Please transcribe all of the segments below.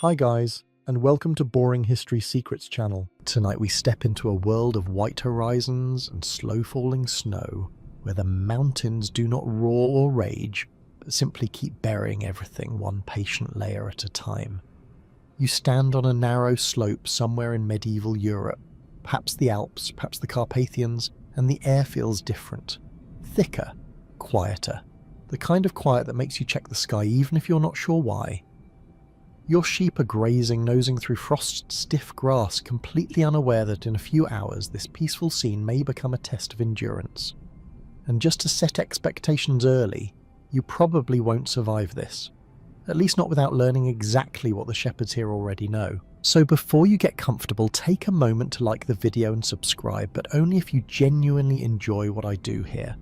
Hi guys, and welcome to Boring History Secrets channel. Tonight we step into a world of white horizons and slow falling snow, where the mountains do not roar or rage, but simply keep burying everything one patient layer at a time. You stand on a narrow slope somewhere in medieval Europe, perhaps the Alps, perhaps the Carpathians, and the air feels different. Thicker, quieter. The kind of quiet that makes you check the sky even if you're not sure why. Your sheep are grazing, nosing through frost-stiff grass, completely unaware that in a few hours this peaceful scene may become a test of endurance. And just to set expectations early, you probably won't survive this. At least not without learning exactly what the shepherds here already know. So before you get comfortable, take a moment to like the video and subscribe, but only if you genuinely enjoy what I do here.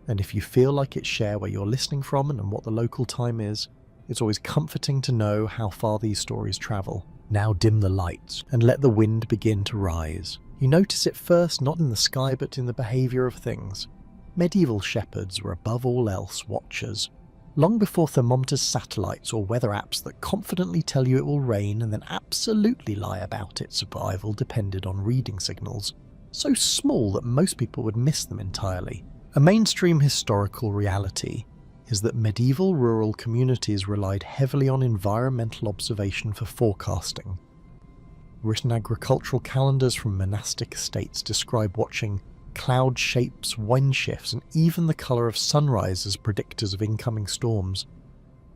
And if you feel like it's share where you're listening from and what the local time is, it's always comforting to know how far these stories travel. Now dim the lights and let the wind begin to rise. You notice it first not in the sky but in the behaviour of things. Medieval shepherds were above all else watchers. Long before thermometers, satellites or weather apps that confidently tell you it will rain and then absolutely lie about it, survival depended on reading signals, so small that most people would miss them entirely. A mainstream historical reality is that medieval rural communities relied heavily on environmental observation for forecasting. Written agricultural calendars from monastic estates describe watching cloud shapes, wind shifts, and even the colour of sunrise as predictors of incoming storms.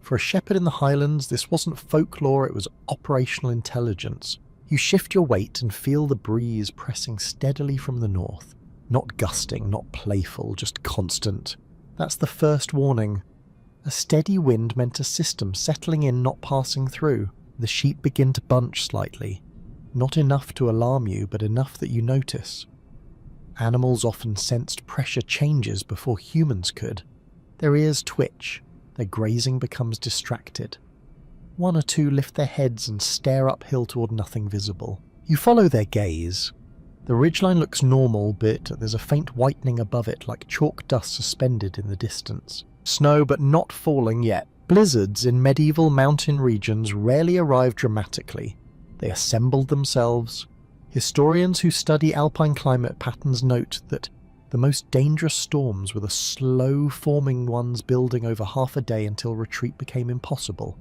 For a shepherd in the Highlands, this wasn't folklore, it was operational intelligence. You shift your weight and feel the breeze pressing steadily from the north. Not gusting, not playful, just constant. That's the first warning. A steady wind meant a system settling in, not passing through. The sheep begin to bunch slightly. Not enough to alarm you, but enough that you notice. Animals often sensed pressure changes before humans could. Their ears twitch, their grazing becomes distracted. One or two lift their heads and stare uphill toward nothing visible. You follow their gaze. The ridgeline looks normal, but there's a faint whitening above it like chalk dust suspended in the distance. Snow, but not falling yet. Blizzards in medieval mountain regions rarely arrive dramatically. They assembled themselves. Historians who study alpine climate patterns note that the most dangerous storms were the slow-forming ones building over half a day until retreat became impossible.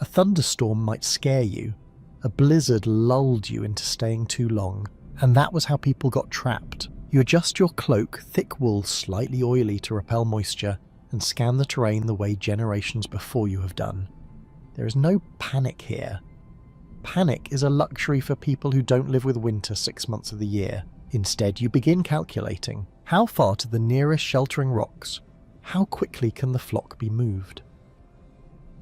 A thunderstorm might scare you. A blizzard lulled you into staying too long. And that was how people got trapped. You adjust your cloak, thick wool slightly oily to repel moisture, and scan the terrain the way generations before you have done. There is no panic here. Panic is a luxury for people who don't live with winter 6 months of the year. Instead, you begin calculating. How far to the nearest sheltering rocks? How quickly can the flock be moved?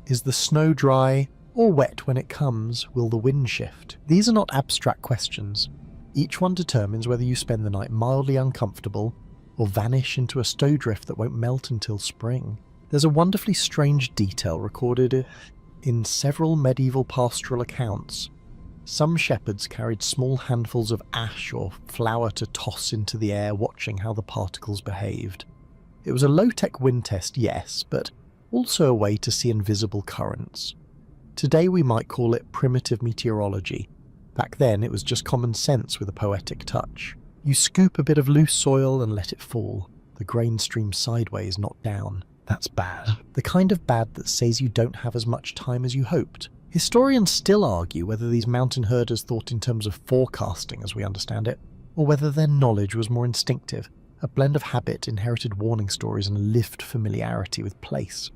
Is the snow dry or wet when it comes? Will the wind shift? These are not abstract questions. Each one determines whether you spend the night mildly uncomfortable or vanish into a snowdrift that won't melt until spring. There's a wonderfully strange detail recorded in several medieval pastoral accounts. Some shepherds carried small handfuls of ash or flour to toss into the air, watching how the particles behaved. It was a low-tech wind test, yes, but also a way to see invisible currents. Today we might call it primitive meteorology. Back then it was just common sense with a poetic touch. You scoop a bit of loose soil and let it fall. The grain streams sideways, not down. That's bad. The kind of bad that says you don't have as much time as you hoped. Historians still argue whether these mountain herders thought in terms of forecasting as we understand it, or whether their knowledge was more instinctive, a blend of habit, inherited warning stories, and lived familiarity with place.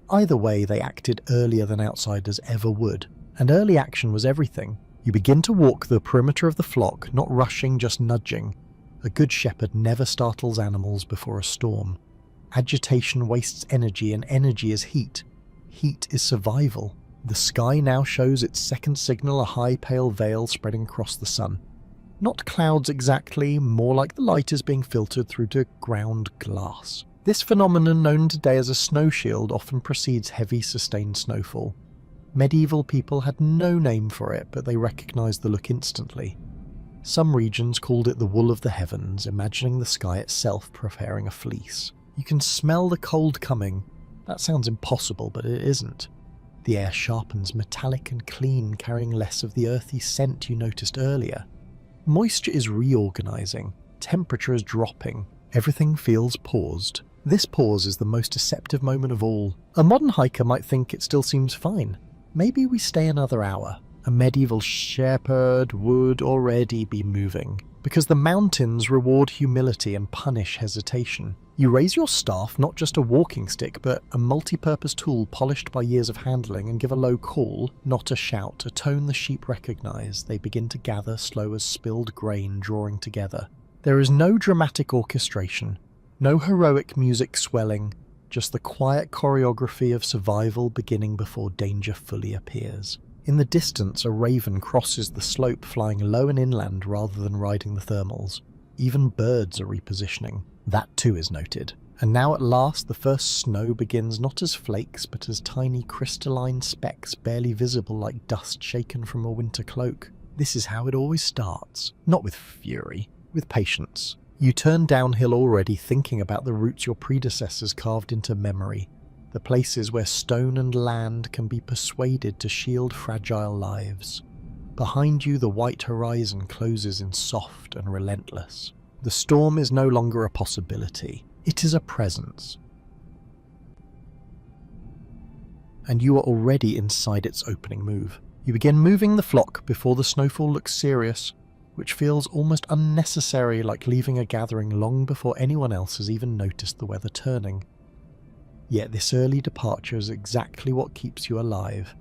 Either way, they acted earlier than outsiders ever would, and early action was everything. You begin to walk the perimeter of the flock, not rushing, just nudging. A good shepherd never startles animals before a storm. Agitation wastes energy, and energy is heat. Heat is survival. The sky now shows its second signal, a high pale veil spreading across the sun. Not clouds exactly, more like the light is being filtered through to ground glass. This phenomenon, known today as a snow shield, often precedes heavy sustained snowfall. Medieval people had no name for it, but they recognised the look instantly. Some regions called it the wool of the heavens, imagining the sky itself preparing a fleece. You can smell the cold coming. That sounds impossible, but it isn't. The air sharpens, metallic and clean, carrying less of the earthy scent you noticed earlier. Moisture is reorganizing, temperature is dropping, everything feels paused. This pause is the most deceptive moment of all. A modern hiker might think it still seems fine. Maybe we stay another hour. A medieval shepherd would already be moving, because the mountains reward humility and punish hesitation. You raise your staff, not just a walking stick, but a multi-purpose tool polished by years of handling, and give a low call, not a shout, a tone the sheep recognize. They begin to gather, slow as spilled grain drawing together. There is no dramatic orchestration, no heroic music swelling, just the quiet choreography of survival beginning before danger fully appears. In the distance, a raven crosses the slope, flying low and inland rather than riding the thermals. Even birds are repositioning. That too is noted. And now at last the first snow begins, not as flakes but as tiny crystalline specks barely visible like dust shaken from a winter cloak. This is how it always starts. Not with fury, with patience. You turn downhill already, thinking about the routes your predecessors carved into memory, the places where stone and land can be persuaded to shield fragile lives. Behind you the white horizon closes in soft and relentless. The storm is no longer a possibility, it is a presence. And you are already inside its opening move. You begin moving the flock before the snowfall looks serious, which feels almost unnecessary, like leaving a gathering long before anyone else has even noticed the weather turning. Yet this early departure is exactly what keeps you alive.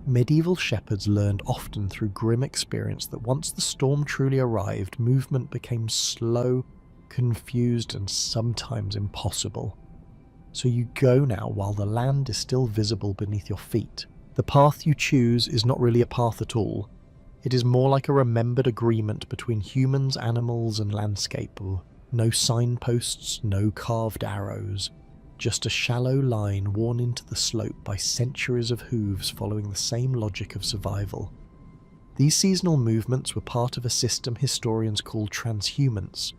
Medieval shepherds learned often through grim experience that once the storm truly arrived, movement became slow, confused, and sometimes impossible. So you go now while the land is still visible beneath your feet. The path you choose is not really a path at all. It is more like a remembered agreement between humans, animals, and landscape. No signposts, no carved arrows. Just a shallow line worn into the slope by centuries of hooves following the same logic of survival. These seasonal movements were part of a system historians call transhumance,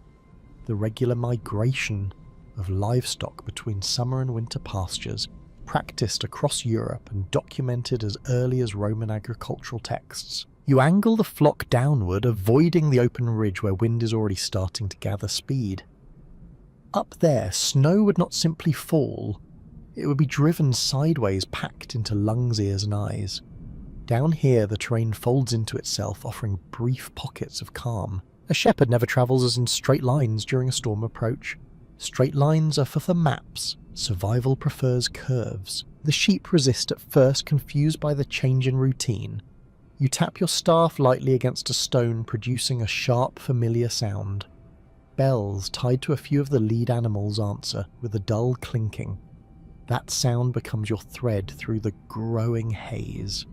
the regular migration of livestock between summer and winter pastures, practiced across Europe and documented as early as Roman agricultural texts. You angle the flock downward, avoiding the open ridge where wind is already starting to gather speed. Up there, snow would not simply fall, it would be driven sideways, packed into lungs, ears and eyes. Down here the terrain folds into itself, offering brief pockets of calm. A shepherd never travels as in straight lines during a storm approach. Straight lines are for the maps, survival prefers curves. The sheep resist at first, confused by the change in routine. You tap your staff lightly against a stone, producing a sharp, familiar sound. Bells tied to a few of the lead animals answer with a dull clinking. That sound becomes your thread through the growing haze.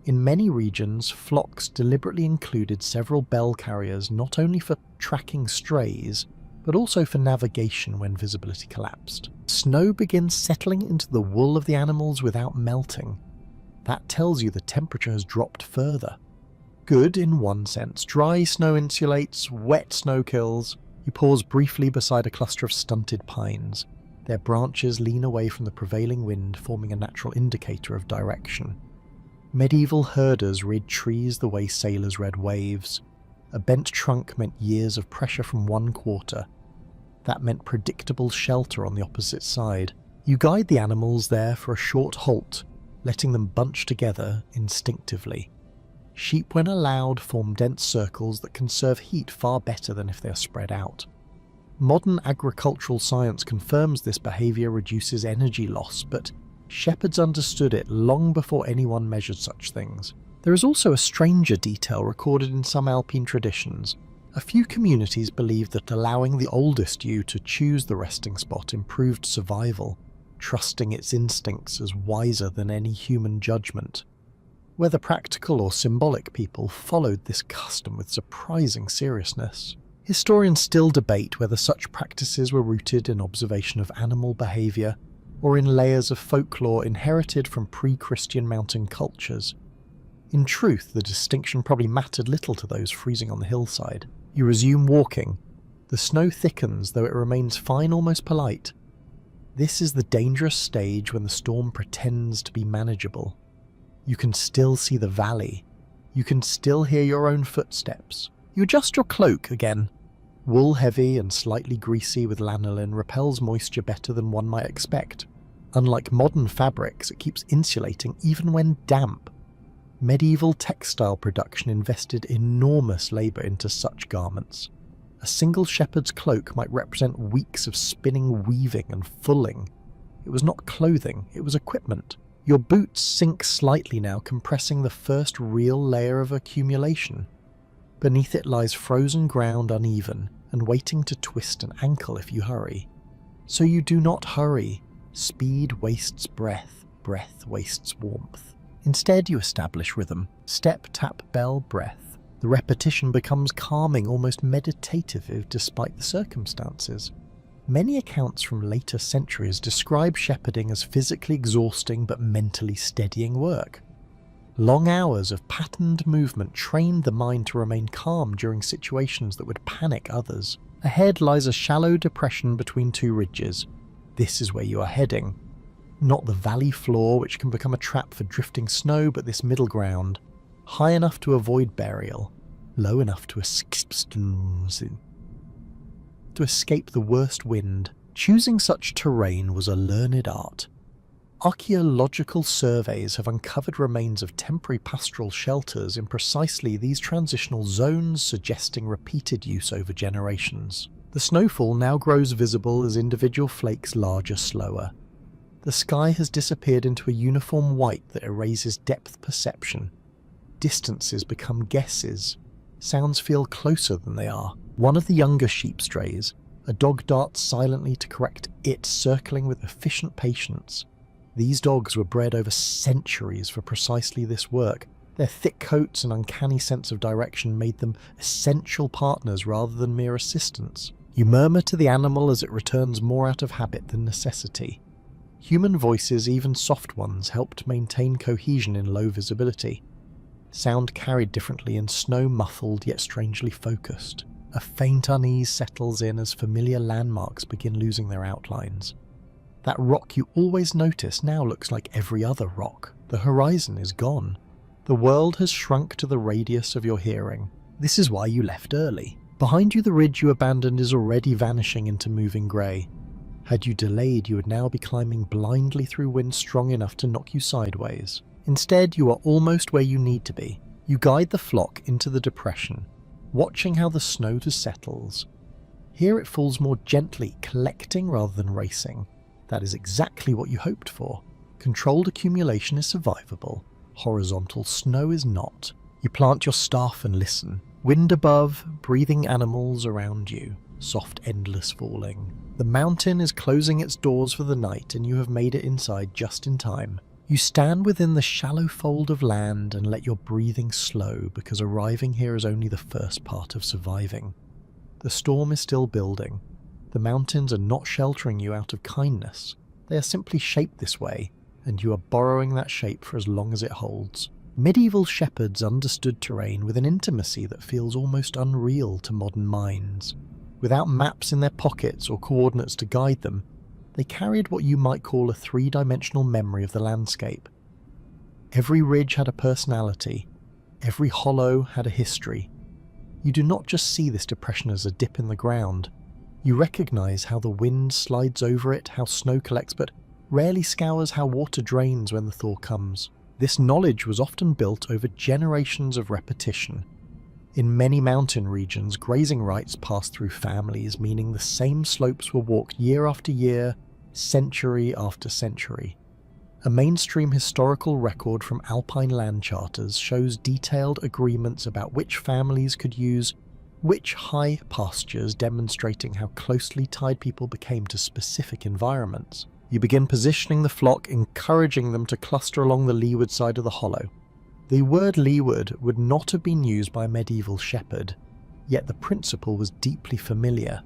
In many regions, flocks deliberately included several bell carriers not only for tracking strays, but also for navigation when visibility collapsed. Snow begins settling into the wool of the animals without melting. That tells you the temperature has dropped further. Good in one sense. Dry snow insulates, wet snow kills. You pause briefly beside a cluster of stunted pines. Their branches lean away from the prevailing wind, forming a natural indicator of direction. Medieval herders read trees the way sailors read waves. A bent trunk meant years of pressure from one quarter. That meant predictable shelter on the opposite side. You guide the animals there for a short halt, letting them bunch together instinctively. Sheep, when allowed, form dense circles that conserve heat far better than if they are spread out. Modern agricultural science confirms this behaviour reduces energy loss, but shepherds understood it long before anyone measured such things. There is also a stranger detail recorded in some alpine traditions. A few communities believed that allowing the oldest ewe to choose the resting spot improved survival, trusting its instincts as wiser than any human judgment. Whether practical or symbolic, people followed this custom with surprising seriousness. Historians still debate whether such practices were rooted in observation of animal behaviour or in layers of folklore inherited from pre-Christian mountain cultures. In truth, the distinction probably mattered little to those freezing on the hillside. You resume walking. The snow thickens, though it remains fine, almost polite. This is the dangerous stage when the storm pretends to be manageable. You can still see the valley. You can still hear your own footsteps. You adjust your cloak again. Wool heavy and slightly greasy with lanolin repels moisture better than one might expect. Unlike modern fabrics, it keeps insulating even when damp. Medieval textile production invested enormous labour into such garments. A single shepherd's cloak might represent weeks of spinning, weaving and fulling. It was not clothing, it was equipment. Your boots sink slightly now, compressing the first real layer of accumulation. Beneath it lies frozen ground uneven and waiting to twist an ankle if you hurry. So you do not hurry. Speed wastes breath, breath wastes warmth. Instead you establish rhythm. Step, tap, bell, breath. The repetition becomes calming, almost meditative despite the circumstances. Many accounts from later centuries describe shepherding as physically exhausting but mentally steadying work. Long hours of patterned movement trained the mind to remain calm during situations that would panic others. Ahead lies a shallow depression between two ridges. This is where you are heading. Not the valley floor, which can become a trap for drifting snow, but this middle ground. High enough to avoid burial, low enough to escape the worst wind. Choosing such terrain was a learned art. Archaeological surveys have uncovered remains of temporary pastoral shelters in precisely these transitional zones, suggesting repeated use over generations. The snowfall now grows visible as individual flakes larger slower. The sky has disappeared into a uniform white that erases depth perception. Distances become guesses. Sounds feel closer than they are. One of the younger sheep strays. A dog darts silently to correct it, circling with efficient patience. These dogs were bred over centuries for precisely this work. Their thick coats and uncanny sense of direction made them essential partners rather than mere assistants. You murmur to the animal as it returns more out of habit than necessity. Human voices, even soft ones, helped maintain cohesion in low visibility. Sound carried differently in snow, muffled yet strangely focused. A faint unease settles in as familiar landmarks begin losing their outlines. That rock you always notice now looks like every other rock. The horizon is gone. The world has shrunk to the radius of your hearing. This is why you left early. Behind you the ridge you abandoned is already vanishing into moving grey. Had you delayed, you would now be climbing blindly through wind strong enough to knock you sideways. Instead, you are almost where you need to be. You guide the flock into the depression, watching how the snow settles. Here it falls more gently, collecting rather than racing. That is exactly what you hoped for. Controlled accumulation is survivable. Horizontal snow is not. You plant your staff and listen. Wind above, breathing animals around you. Soft, endless falling. The mountain is closing its doors for the night and you have made it inside just in time. You stand within the shallow fold of land and let your breathing slow because arriving here is only the first part of surviving. The storm is still building. The mountains are not sheltering you out of kindness. They are simply shaped this way, and you are borrowing that shape for as long as it holds. Medieval shepherds understood terrain with an intimacy that feels almost unreal to modern minds. Without maps in their pockets or coordinates to guide them, they carried what you might call a three-dimensional memory of the landscape. Every ridge had a personality. Every hollow had a history. You do not just see this depression as a dip in the ground. You recognize how the wind slides over it, how snow collects, but rarely scours how water drains when the thaw comes. This knowledge was often built over generations of repetition. In many mountain regions, grazing rights passed through families, meaning the same slopes were walked year after year, century after century. A mainstream historical record from Alpine land charters shows detailed agreements about which families could use which high pastures, demonstrating how closely tied people became to specific environments. You begin positioning the flock, encouraging them to cluster along the leeward side of the hollow. The word leeward would not have been used by a medieval shepherd, yet the principle was deeply familiar.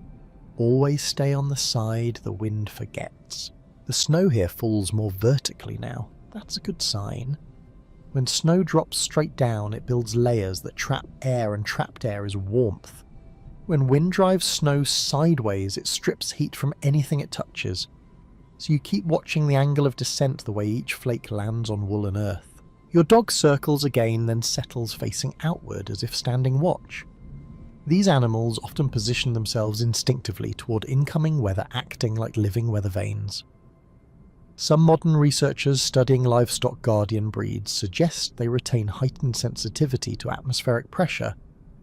Always stay on the side the wind forgets. The snow here falls more vertically now. That's a good sign. When snow drops straight down, it builds layers that trap air, and trapped air is warmth. When wind drives snow sideways, it strips heat from anything it touches. So you keep watching the angle of descent, the way each flake lands on woolen earth. Your dog circles again, then settles facing outward as if standing watch. These animals often position themselves instinctively toward incoming weather, acting like living weather vanes. Some modern researchers studying livestock guardian breeds suggest they retain heightened sensitivity to atmospheric pressure,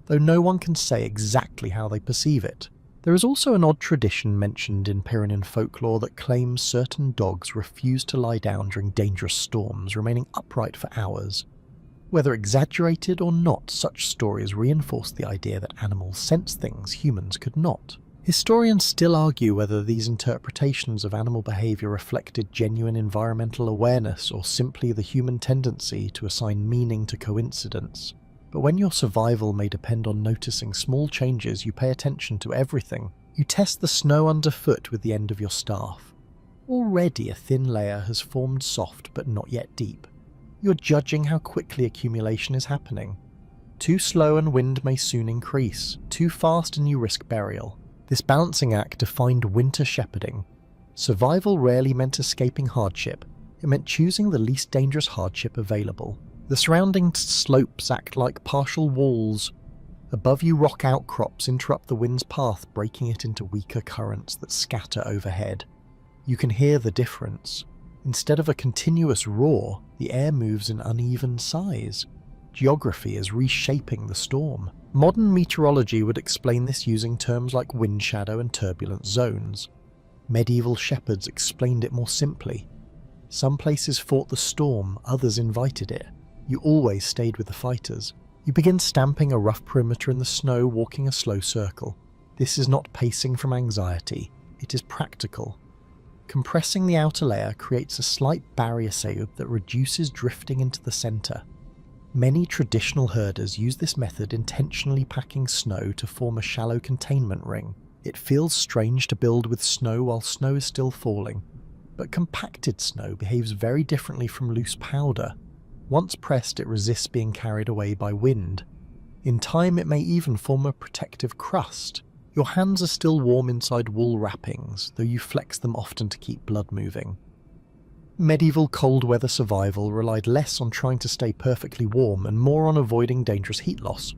though no one can say exactly how they perceive it. There is also an odd tradition mentioned in Pyrenean folklore that claims certain dogs refuse to lie down during dangerous storms, remaining upright for hours. Whether exaggerated or not, such stories reinforce the idea that animals sense things humans could not. Historians still argue whether these interpretations of animal behaviour reflected genuine environmental awareness or simply the human tendency to assign meaning to coincidence. But when your survival may depend on noticing small changes, you pay attention to everything. You test the snow underfoot with the end of your staff. Already a thin layer has formed, soft but not yet deep. You're judging how quickly accumulation is happening. Too slow and wind may soon increase. Too fast and you risk burial. This balancing act defined winter shepherding. Survival rarely meant escaping hardship. It meant choosing the least dangerous hardship available. The surrounding slopes act like partial walls. Above you, rock outcrops interrupt the wind's path, breaking it into weaker currents that scatter overhead. You can hear the difference. Instead of a continuous roar, the air moves in uneven size. Geography is reshaping the storm. Modern meteorology would explain this using terms like wind shadow and turbulent zones. Medieval shepherds explained it more simply. Some places fought the storm, others invited it. You always stayed with the fighters. You begin stamping a rough perimeter in the snow, walking a slow circle. This is not pacing from anxiety, it is practical. Compressing the outer layer creates a slight barrier that reduces drifting into the centre. Many traditional herders use this method, intentionally packing snow to form a shallow containment ring. It feels strange to build with snow while snow is still falling, but compacted snow behaves very differently from loose powder. Once pressed, it resists being carried away by wind. In time, it may even form a protective crust. Your hands are still warm inside wool wrappings, though you flex them often to keep blood moving. Medieval cold weather survival relied less on trying to stay perfectly warm and more on avoiding dangerous heat loss.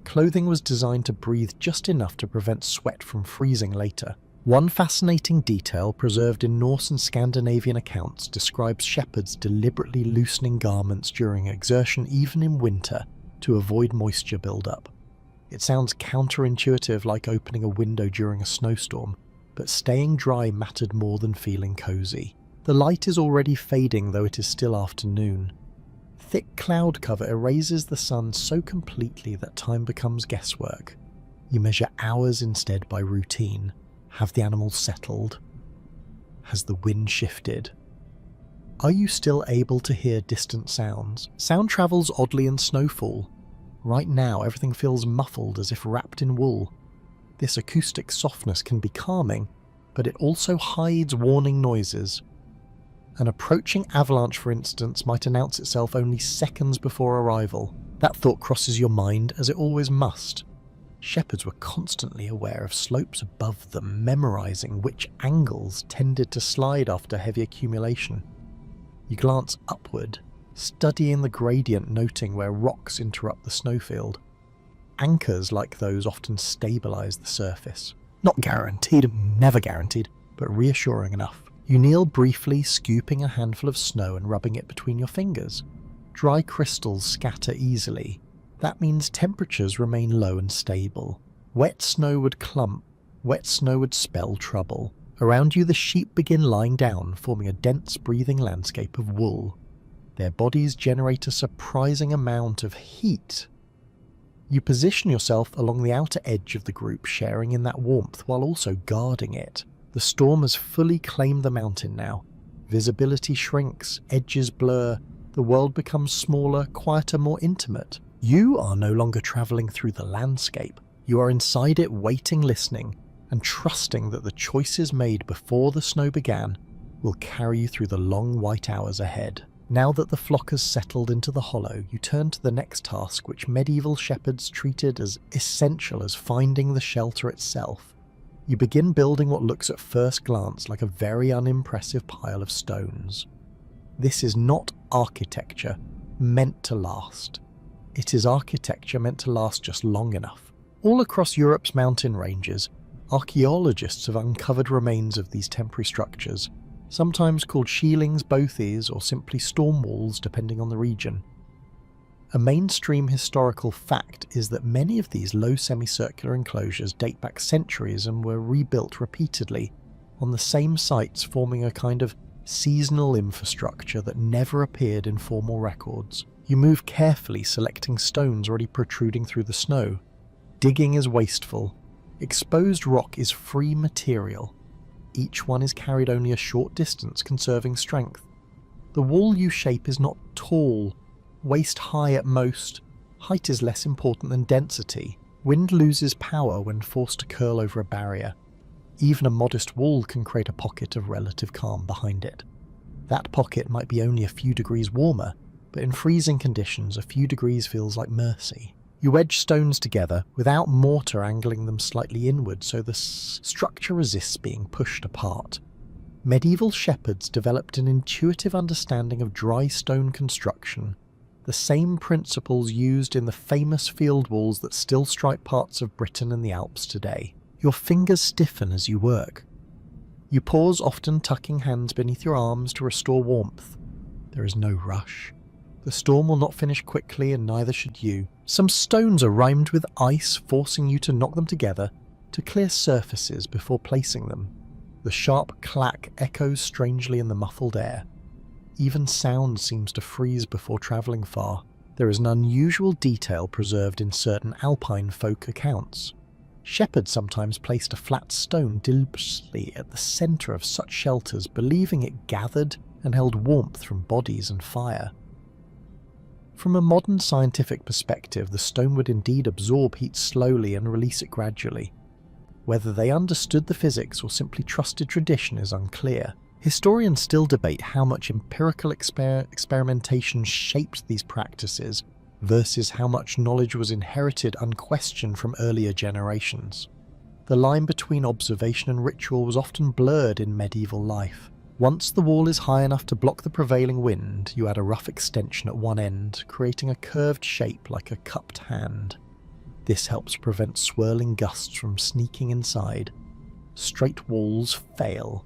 Clothing was designed to breathe just enough to prevent sweat from freezing later. One fascinating detail preserved in Norse and Scandinavian accounts describes shepherds deliberately loosening garments during exertion even in winter to avoid moisture buildup. It sounds counterintuitive, like opening a window during a snowstorm, but staying dry mattered more than feeling cozy. The light is already fading, though it is still afternoon. Thick cloud cover erases the sun so completely that time becomes guesswork. You measure hours instead by routine. Have the animals settled? Has the wind shifted? Are you still able to hear distant sounds? Sound travels oddly in snowfall. Right now, everything feels muffled as if wrapped in wool. This acoustic softness can be calming, but it also hides warning noises. An approaching avalanche, for instance, might announce itself only seconds before arrival. That thought crosses your mind, as it always must. Shepherds were constantly aware of slopes above them, memorising which angles tended to slide after heavy accumulation. You glance upward, studying the gradient, noting where rocks interrupt the snowfield. Anchors like those often stabilise the surface. Not guaranteed, never guaranteed, but reassuring enough. You kneel briefly, scooping a handful of snow and rubbing it between your fingers. Dry crystals scatter easily. That means temperatures remain low and stable. Wet snow would clump. Wet snow would spell trouble. Around you, the sheep begin lying down, forming a dense breathing landscape of wool. Their bodies generate a surprising amount of heat. You position yourself along the outer edge of the group, sharing in that warmth while also guarding it. The storm has fully claimed the mountain now. Visibility shrinks, edges blur, the world becomes smaller, quieter, more intimate. You are no longer travelling through the landscape. You are inside it, waiting, listening, and trusting that the choices made before the snow began will carry you through the long white hours ahead. Now that the flock has settled into the hollow, you turn to the next task, which medieval shepherds treated as essential as finding the shelter itself. You begin building what looks at first glance like a very unimpressive pile of stones. This is not architecture, meant to last. It is architecture meant to last just long enough. All across Europe's mountain ranges, archaeologists have uncovered remains of these temporary structures, sometimes called shielings, bothies, or simply storm walls depending on the region. A mainstream historical fact is that many of these low semicircular enclosures date back centuries and were rebuilt repeatedly on the same sites, forming a kind of seasonal infrastructure that never appeared in formal records. You move carefully, selecting stones already protruding through the snow. Digging is wasteful. Exposed rock is free material. Each one is carried only a short distance, conserving strength. The wall you shape is not tall, waist high at most. Height is less important than density. Wind loses power when forced to curl over a barrier. Even a modest wall can create a pocket of relative calm behind it. That pocket might be only a few degrees warmer, but in freezing conditions, a few degrees feels like mercy. You wedge stones together without mortar angling them slightly inward, so the structure resists being pushed apart. Medieval shepherds developed an intuitive understanding of dry stone construction, the same principles used in the famous field walls that still stripe parts of Britain and the Alps today. Your fingers stiffen as you work. You pause, often tucking hands beneath your arms to restore warmth. There is no rush. The storm will not finish quickly, and neither should you. Some stones are rimed with ice, forcing you to knock them together to clear surfaces before placing them. The sharp clack echoes strangely in the muffled air. Even sound seems to freeze before travelling far. There is an unusual detail preserved in certain alpine folk accounts. Shepherds sometimes placed a flat stone deliberately at the centre of such shelters, believing it gathered and held warmth from bodies and fire. From a modern scientific perspective, the stone would indeed absorb heat slowly and release it gradually. Whether they understood the physics or simply trusted tradition is unclear. Historians still debate how much empirical experimentation shaped these practices versus how much knowledge was inherited unquestioned from earlier generations. The line between observation and ritual was often blurred in medieval life. Once the wall is high enough to block the prevailing wind, you add a rough extension at one end, creating a curved shape like a cupped hand. This helps prevent swirling gusts from sneaking inside. Straight walls fail.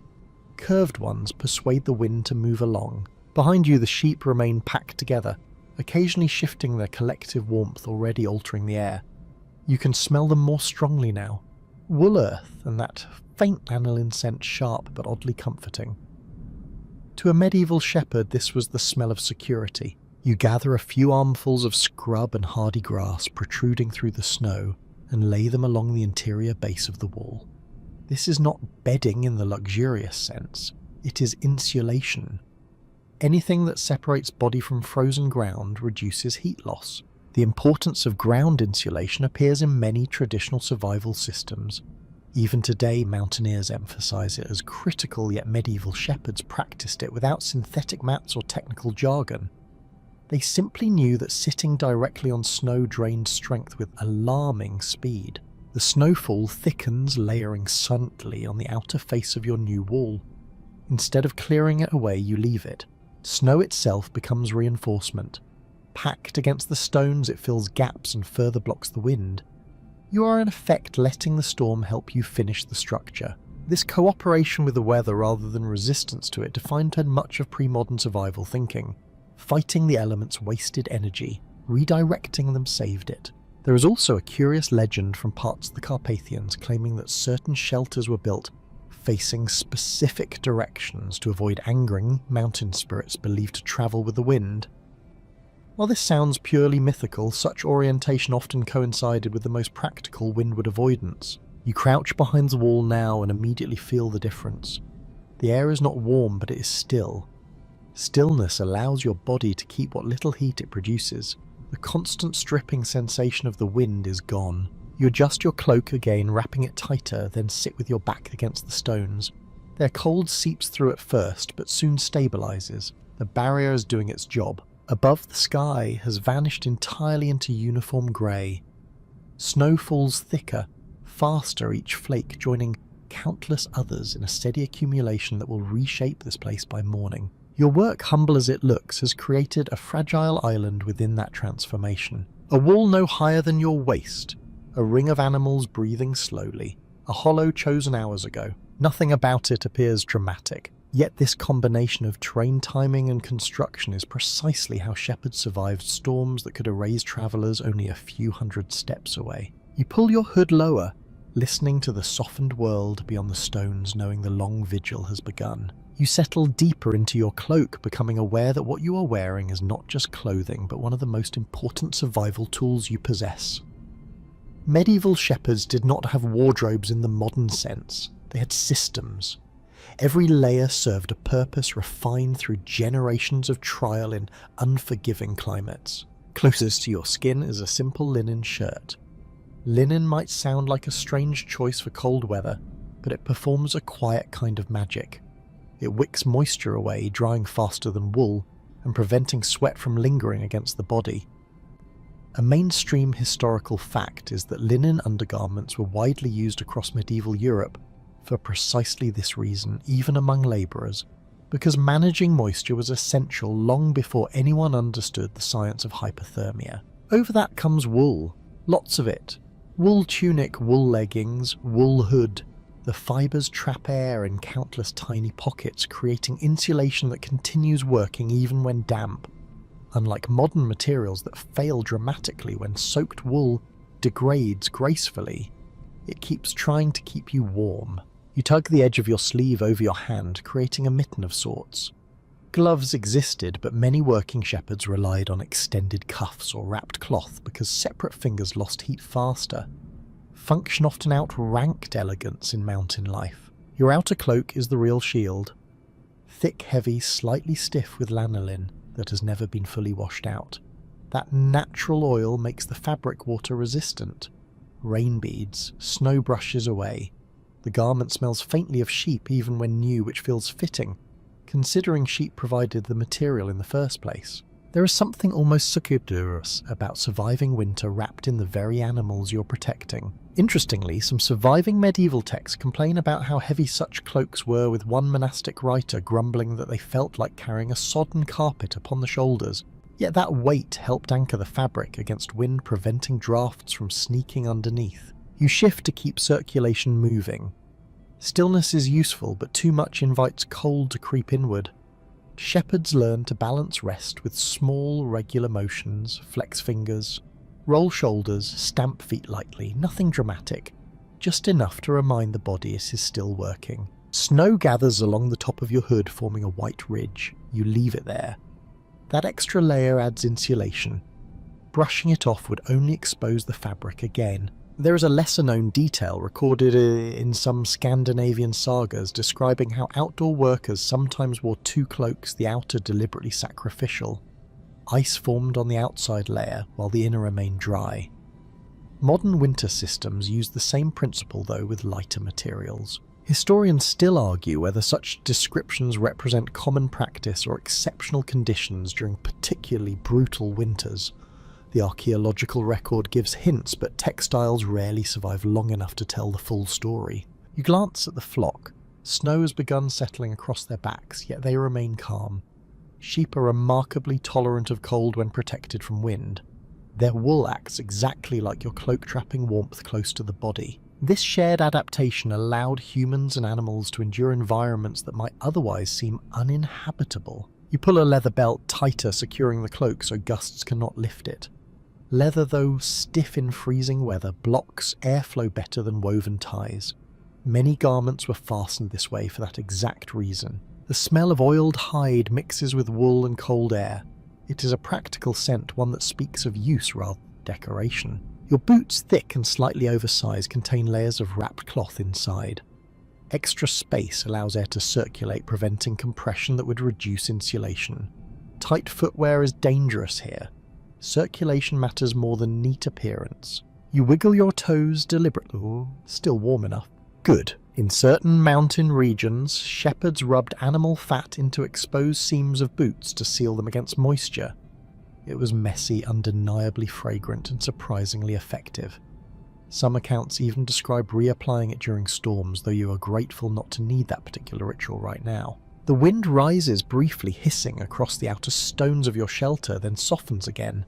Curved ones persuade the wind to move along. Behind you, the sheep remain packed together, occasionally shifting their collective warmth, already altering the air. You can smell them more strongly now. Wool earth and that faint aniline scent, sharp but oddly comforting. To a medieval shepherd, this was the smell of security. You gather a few armfuls of scrub and hardy grass protruding through the snow and lay them along the interior base of the wall. This is not bedding in the luxurious sense. It is insulation. Anything that separates body from frozen ground reduces heat loss. The importance of ground insulation appears in many traditional survival systems. Even today, mountaineers emphasize it as critical, yet medieval shepherds practiced it without synthetic mats or technical jargon. They simply knew that sitting directly on snow drained strength with alarming speed. The snowfall thickens, layering silently on the outer face of your new wall. Instead of clearing it away, you leave it. Snow itself becomes reinforcement. Packed against the stones, it fills gaps and further blocks the wind. You are in effect letting the storm help you finish the structure. This cooperation with the weather rather than resistance to it defined much of pre-modern survival thinking. Fighting the elements wasted energy, redirecting them saved it. There is also a curious legend from parts of the Carpathians claiming that certain shelters were built facing specific directions to avoid angering mountain spirits believed to travel with the wind. While this sounds purely mythical, such orientation often coincided with the most practical windward avoidance. You crouch behind the wall now and immediately feel the difference. The air is not warm, but it is still. Stillness allows your body to keep what little heat it produces. The constant stripping sensation of the wind is gone. You adjust your cloak again, wrapping it tighter, then sit with your back against the stones. Their cold seeps through at first, but soon stabilizes. The barrier is doing its job. Above, the sky has vanished entirely into uniform grey. Snow falls thicker, faster, each flake joining countless others in a steady accumulation that will reshape this place by morning. Your work, humble as it looks, has created a fragile island within that transformation. A wall no higher than your waist, a ring of animals breathing slowly, a hollow chosen hours ago. Nothing about it appears dramatic, yet this combination of terrain timing and construction is precisely how shepherds survived storms that could erase travellers only a few hundred steps away. You pull your hood lower, listening to the softened world beyond the stones, knowing the long vigil has begun. You settle deeper into your cloak, becoming aware that what you are wearing is not just clothing, but one of the most important survival tools you possess. Medieval shepherds did not have wardrobes in the modern sense. They had systems. Every layer served a purpose refined through generations of trial in unforgiving climates. Closest to your skin is a simple linen shirt. Linen might sound like a strange choice for cold weather, but it performs a quiet kind of magic. It wicks moisture away, drying faster than wool, and preventing sweat from lingering against the body. A mainstream historical fact is that linen undergarments were widely used across medieval Europe for precisely this reason, even among labourers, because managing moisture was essential long before anyone understood the science of hypothermia. Over that comes wool, lots of it. Wool tunic, wool leggings, wool hood. The fibres trap air in countless tiny pockets, creating insulation that continues working even when damp. Unlike modern materials that fail dramatically when soaked wool degrades gracefully, it keeps trying to keep you warm. You tug the edge of your sleeve over your hand, creating a mitten of sorts. Gloves existed, but many working shepherds relied on extended cuffs or wrapped cloth because separate fingers lost heat faster. Function often outranked elegance in mountain life. Your outer cloak is the real shield. Thick, heavy, slightly stiff with lanolin that has never been fully washed out. That natural oil makes the fabric water resistant. Rain beads, snow brushes away. The garment smells faintly of sheep even when new, which feels fitting, considering sheep provided the material in the first place. There is something almost succubus about surviving winter wrapped in the very animals you're protecting. Interestingly, some surviving medieval texts complain about how heavy such cloaks were, with one monastic writer grumbling that they felt like carrying a sodden carpet upon the shoulders. Yet that weight helped anchor the fabric against wind, preventing drafts from sneaking underneath. You shift to keep circulation moving. Stillness is useful, but too much invites cold to creep inward. Shepherds learn to balance rest with small, regular motions, flex fingers, roll shoulders, stamp feet lightly, nothing dramatic, just enough to remind the body it is still working. Snow gathers along the top of your hood, forming a white ridge. You leave it there. That extra layer adds insulation. Brushing it off would only expose the fabric again. There is a lesser-known detail recorded in some Scandinavian sagas describing how outdoor workers sometimes wore two cloaks, the outer deliberately sacrificial. Ice formed on the outside layer while the inner remained dry. Modern winter systems use the same principle, though with lighter materials. Historians still argue whether such descriptions represent common practice or exceptional conditions during particularly brutal winters. The archaeological record gives hints, but textiles rarely survive long enough to tell the full story. You glance at the flock. Snow has begun settling across their backs, yet they remain calm. Sheep are remarkably tolerant of cold when protected from wind. Their wool acts exactly like your cloak, trapping warmth close to the body. This shared adaptation allowed humans and animals to endure environments that might otherwise seem uninhabitable. You pull a leather belt tighter, securing the cloak so gusts cannot lift it. Leather, though stiff in freezing weather, blocks airflow better than woven ties. Many garments were fastened this way for that exact reason. The smell of oiled hide mixes with wool and cold air. It is a practical scent, one that speaks of use rather than decoration. Your boots, thick and slightly oversized, contain layers of wrapped cloth inside. Extra space allows air to circulate, preventing compression that would reduce insulation. Tight footwear is dangerous here. Circulation matters more than neat appearance. You wiggle your toes deliberately. Ooh, still warm enough. Good. In certain mountain regions, shepherds rubbed animal fat into exposed seams of boots to seal them against moisture. It was messy, undeniably fragrant, and surprisingly effective. Some accounts even describe reapplying it during storms, though you are grateful not to need that particular ritual right now. The The wind rises briefly, hissing across the outer stones of your shelter, then softens again.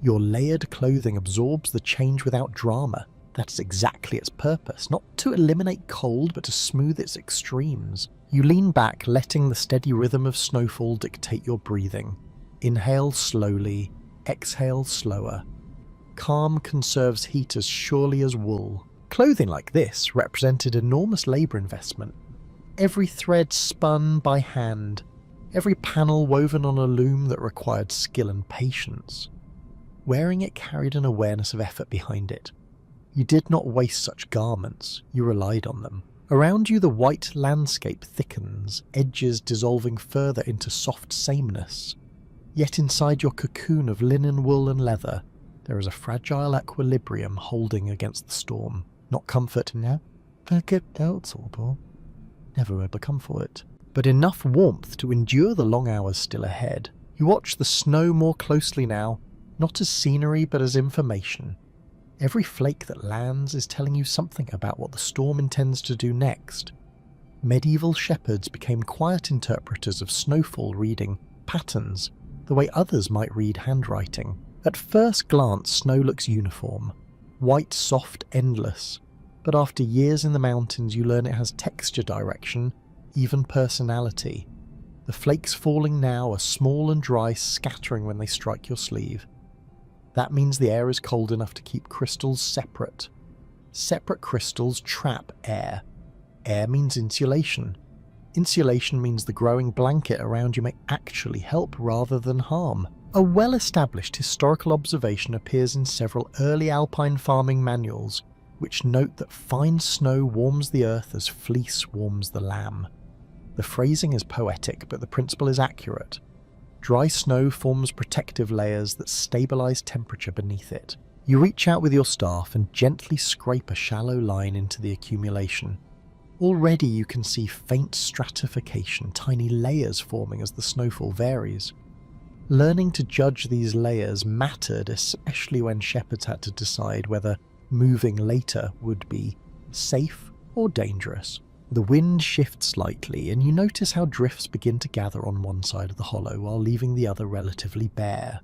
Your layered clothing absorbs the change without drama. That is exactly its purpose, not to eliminate cold, but to smooth its extremes. You lean back, letting the steady rhythm of snowfall dictate your breathing. Inhale slowly, exhale slower. Calm conserves heat as surely as wool. Clothing like this represented enormous labour investment. Every thread spun by hand, every panel woven on a loom that required skill and patience. Wearing it carried an awareness of effort behind it. You did not waste such garments, you relied on them. Around you the white landscape thickens, edges dissolving further into soft sameness. Yet inside your cocoon of linen, wool and leather, there is a fragile equilibrium holding against the storm. Not comfort now, never ever come for it, but enough warmth to endure the long hours still ahead. You watch the snow more closely now, not as scenery but as information. Every flake that lands is telling you something about what the storm intends to do next. Medieval shepherds became quiet interpreters of snowfall, reading patterns the way others might read handwriting. At first glance, snow looks uniform. White, soft, endless. But after years in the mountains, you learn it has texture, direction, even personality. The flakes falling now are small and dry, scattering when they strike your sleeve. That means the air is cold enough to keep crystals separate. Separate crystals trap air. Air means insulation. Insulation means the growing blanket around you may actually help rather than harm. A well-established historical observation appears in several early alpine farming manuals, which note that fine snow warms the earth as fleece warms the lamb. The phrasing is poetic, but the principle is accurate. Dry snow forms protective layers that stabilize temperature beneath it. You reach out with your staff and gently scrape a shallow line into the accumulation. Already you can see faint stratification, tiny layers forming as the snowfall varies. Learning to judge these layers mattered, especially when shepherds had to decide whether moving later would be safe or dangerous. The wind shifts slightly, and you notice how drifts begin to gather on one side of the hollow while leaving the other relatively bare.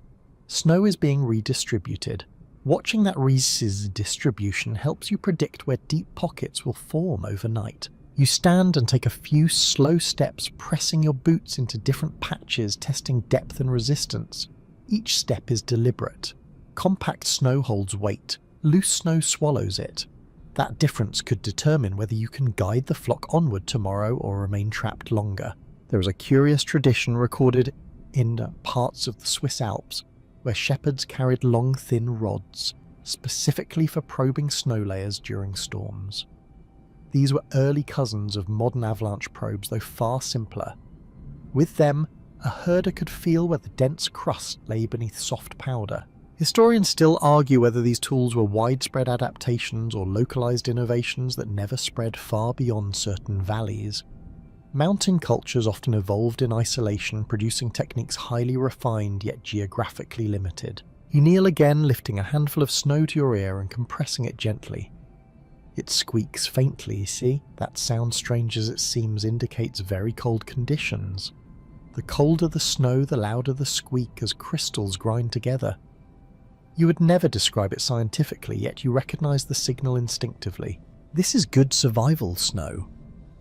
Snow is being redistributed. Watching that distribution helps you predict where deep pockets will form overnight. You stand and take a few slow steps, pressing your boots into different patches, testing depth and resistance. Each step is deliberate. Compact snow holds weight. Loose snow swallows it. That difference could determine whether you can guide the flock onward tomorrow or remain trapped longer. There is a curious tradition recorded in parts of the Swiss Alps where shepherds carried long, thin rods, specifically for probing snow layers during storms. These were early cousins of modern avalanche probes, though far simpler. With them, a herder could feel where the dense crust lay beneath soft powder. Historians still argue whether these tools were widespread adaptations or localized innovations that never spread far beyond certain valleys. Mountain cultures often evolved in isolation, producing techniques highly refined yet geographically limited. You kneel again, lifting a handful of snow to your ear and compressing it gently. It squeaks faintly, see? That sound, strange as it seems, indicates very cold conditions. The colder the snow, the louder the squeak as crystals grind together. You would never describe it scientifically, yet you recognize the signal instinctively. This is good survival snow.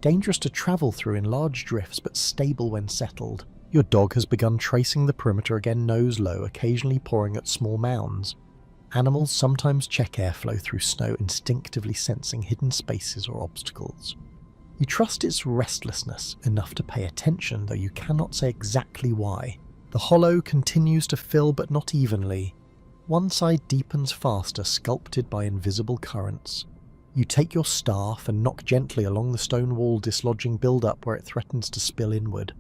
Dangerous to travel through in large drifts, but stable when settled. Your dog has begun tracing the perimeter again, nose low, occasionally pawing at small mounds. Animals sometimes check airflow through snow, instinctively sensing hidden spaces or obstacles. You trust its restlessness enough to pay attention, though you cannot say exactly why. The hollow continues to fill, but not evenly. One side deepens faster, sculpted by invisible currents. You take your staff and knock gently along the stone wall, dislodging build-up where it threatens to spill inward.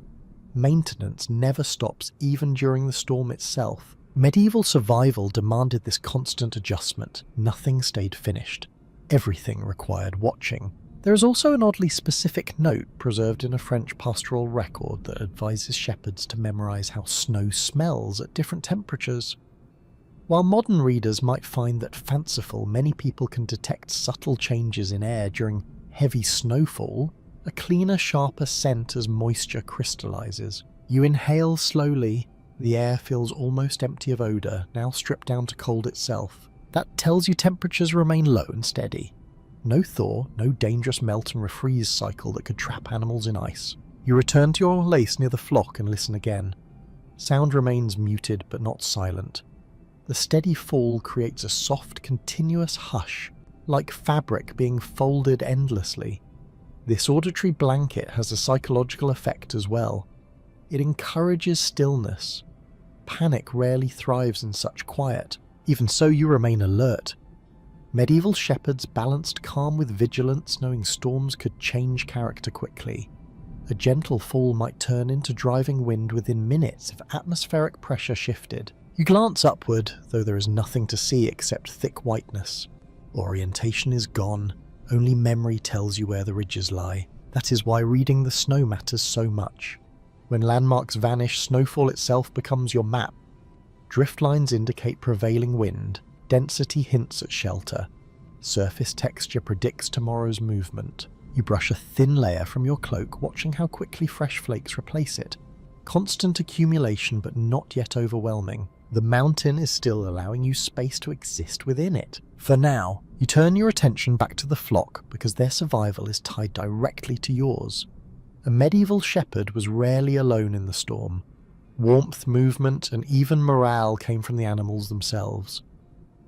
Maintenance never stops, even during the storm itself. Medieval survival demanded this constant adjustment. Nothing stayed finished. Everything required watching. There is also an oddly specific note preserved in a French pastoral record that advises shepherds to memorize how snow smells at different temperatures. While modern readers might find that fanciful, many people can detect subtle changes in air during heavy snowfall, a cleaner, sharper scent as moisture crystallizes. You inhale slowly. The air feels almost empty of odour, now stripped down to cold itself. That tells you temperatures remain low and steady. No thaw, no dangerous melt and refreeze cycle that could trap animals in ice. You return to your place near the flock and listen again. Sound remains muted but not silent. The steady fall creates a soft, continuous hush, like fabric being folded endlessly. This auditory blanket has a psychological effect as well. It encourages stillness. Panic rarely thrives in such quiet. Even so, you remain alert. Medieval shepherds balanced calm with vigilance, knowing storms could change character quickly. A gentle fall might turn into driving wind within minutes if atmospheric pressure shifted. You glance upward, though there is nothing to see except thick whiteness. Orientation is gone. Only memory tells you where the ridges lie. That is why reading the snow matters so much. When landmarks vanish, snowfall itself becomes your map. Drift lines indicate prevailing wind. Density hints at shelter. Surface texture predicts tomorrow's movement. You brush a thin layer from your cloak, watching how quickly fresh flakes replace it. Constant accumulation, but not yet overwhelming. The mountain is still allowing you space to exist within it. For now, you turn your attention back to the flock because their survival is tied directly to yours. A medieval shepherd was rarely alone in the storm. Warmth, movement, and even morale came from the animals themselves.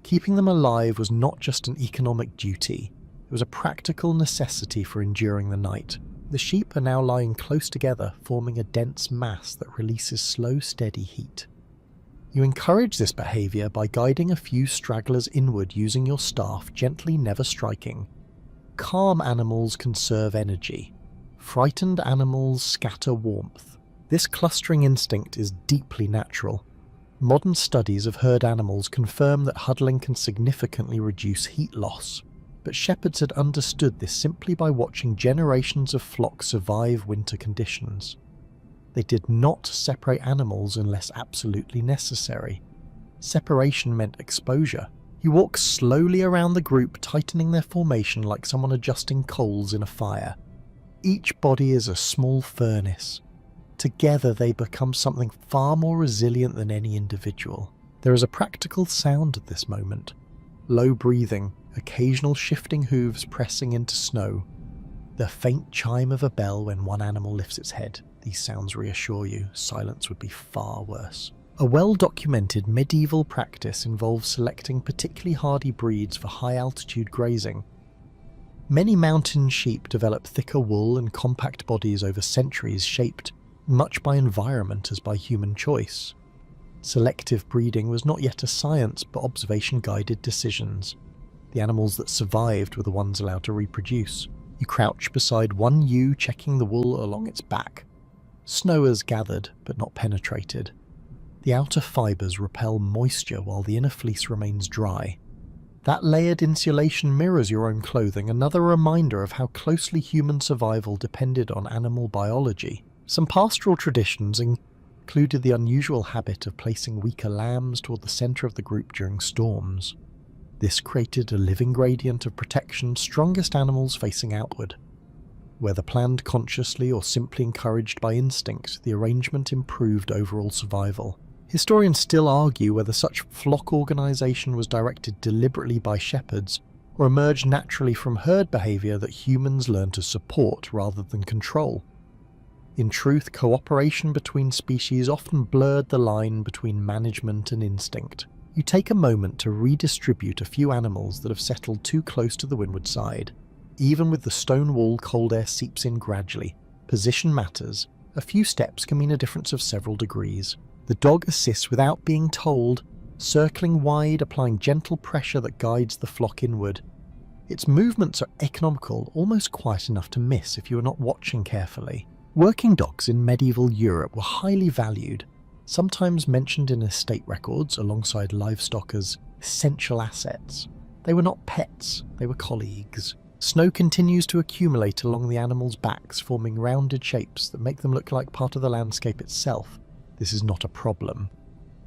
Keeping them alive was not just an economic duty, it was a practical necessity for enduring the night. The sheep are now lying close together, forming a dense mass that releases slow, steady heat. You encourage this behaviour by guiding a few stragglers inward using your staff, gently, never striking. Calm animals conserve energy. Frightened animals scatter warmth. This clustering instinct is deeply natural. Modern studies of herd animals confirm that huddling can significantly reduce heat loss, but shepherds had understood this simply by watching generations of flocks survive winter conditions. They did not separate animals unless absolutely necessary. Separation meant exposure. You walk slowly around the group, tightening their formation like someone adjusting coals in a fire. Each body is a small furnace. Together they become something far more resilient than any individual. There is a practical sound at this moment. Low breathing, occasional shifting hooves pressing into snow. The faint chime of a bell when one animal lifts its head. These sounds reassure you, silence would be far worse. A well-documented medieval practice involves selecting particularly hardy breeds for high-altitude grazing. Many mountain sheep develop thicker wool and compact bodies over centuries, shaped much by environment as by human choice. Selective breeding was not yet a science, but observation-guided decisions. The animals that survived were the ones allowed to reproduce. You crouch beside one ewe, checking the wool along its back. Snow has gathered, but not penetrated. The outer fibres repel moisture while the inner fleece remains dry. That layered insulation mirrors your own clothing, another reminder of how closely human survival depended on animal biology. Some pastoral traditions included the unusual habit of placing weaker lambs toward the centre of the group during storms. This created a living gradient of protection, strongest animals facing outward. Whether planned consciously or simply encouraged by instinct, the arrangement improved overall survival. Historians still argue whether such flock organisation was directed deliberately by shepherds or emerged naturally from herd behaviour that humans learned to support rather than control. In truth, cooperation between species often blurred the line between management and instinct. You take a moment to redistribute a few animals that have settled too close to the windward side. Even with the stone wall, cold air seeps in gradually. Position matters. A few steps can mean a difference of several degrees. The dog assists without being told, circling wide, applying gentle pressure that guides the flock inward. Its movements are economical, almost quiet enough to miss if you are not watching carefully. Working dogs in medieval Europe were highly valued, sometimes mentioned in estate records alongside livestock as essential assets. They were not pets, they were colleagues. Snow continues to accumulate along the animals' backs, forming rounded shapes that make them look like part of the landscape itself. This is not a problem.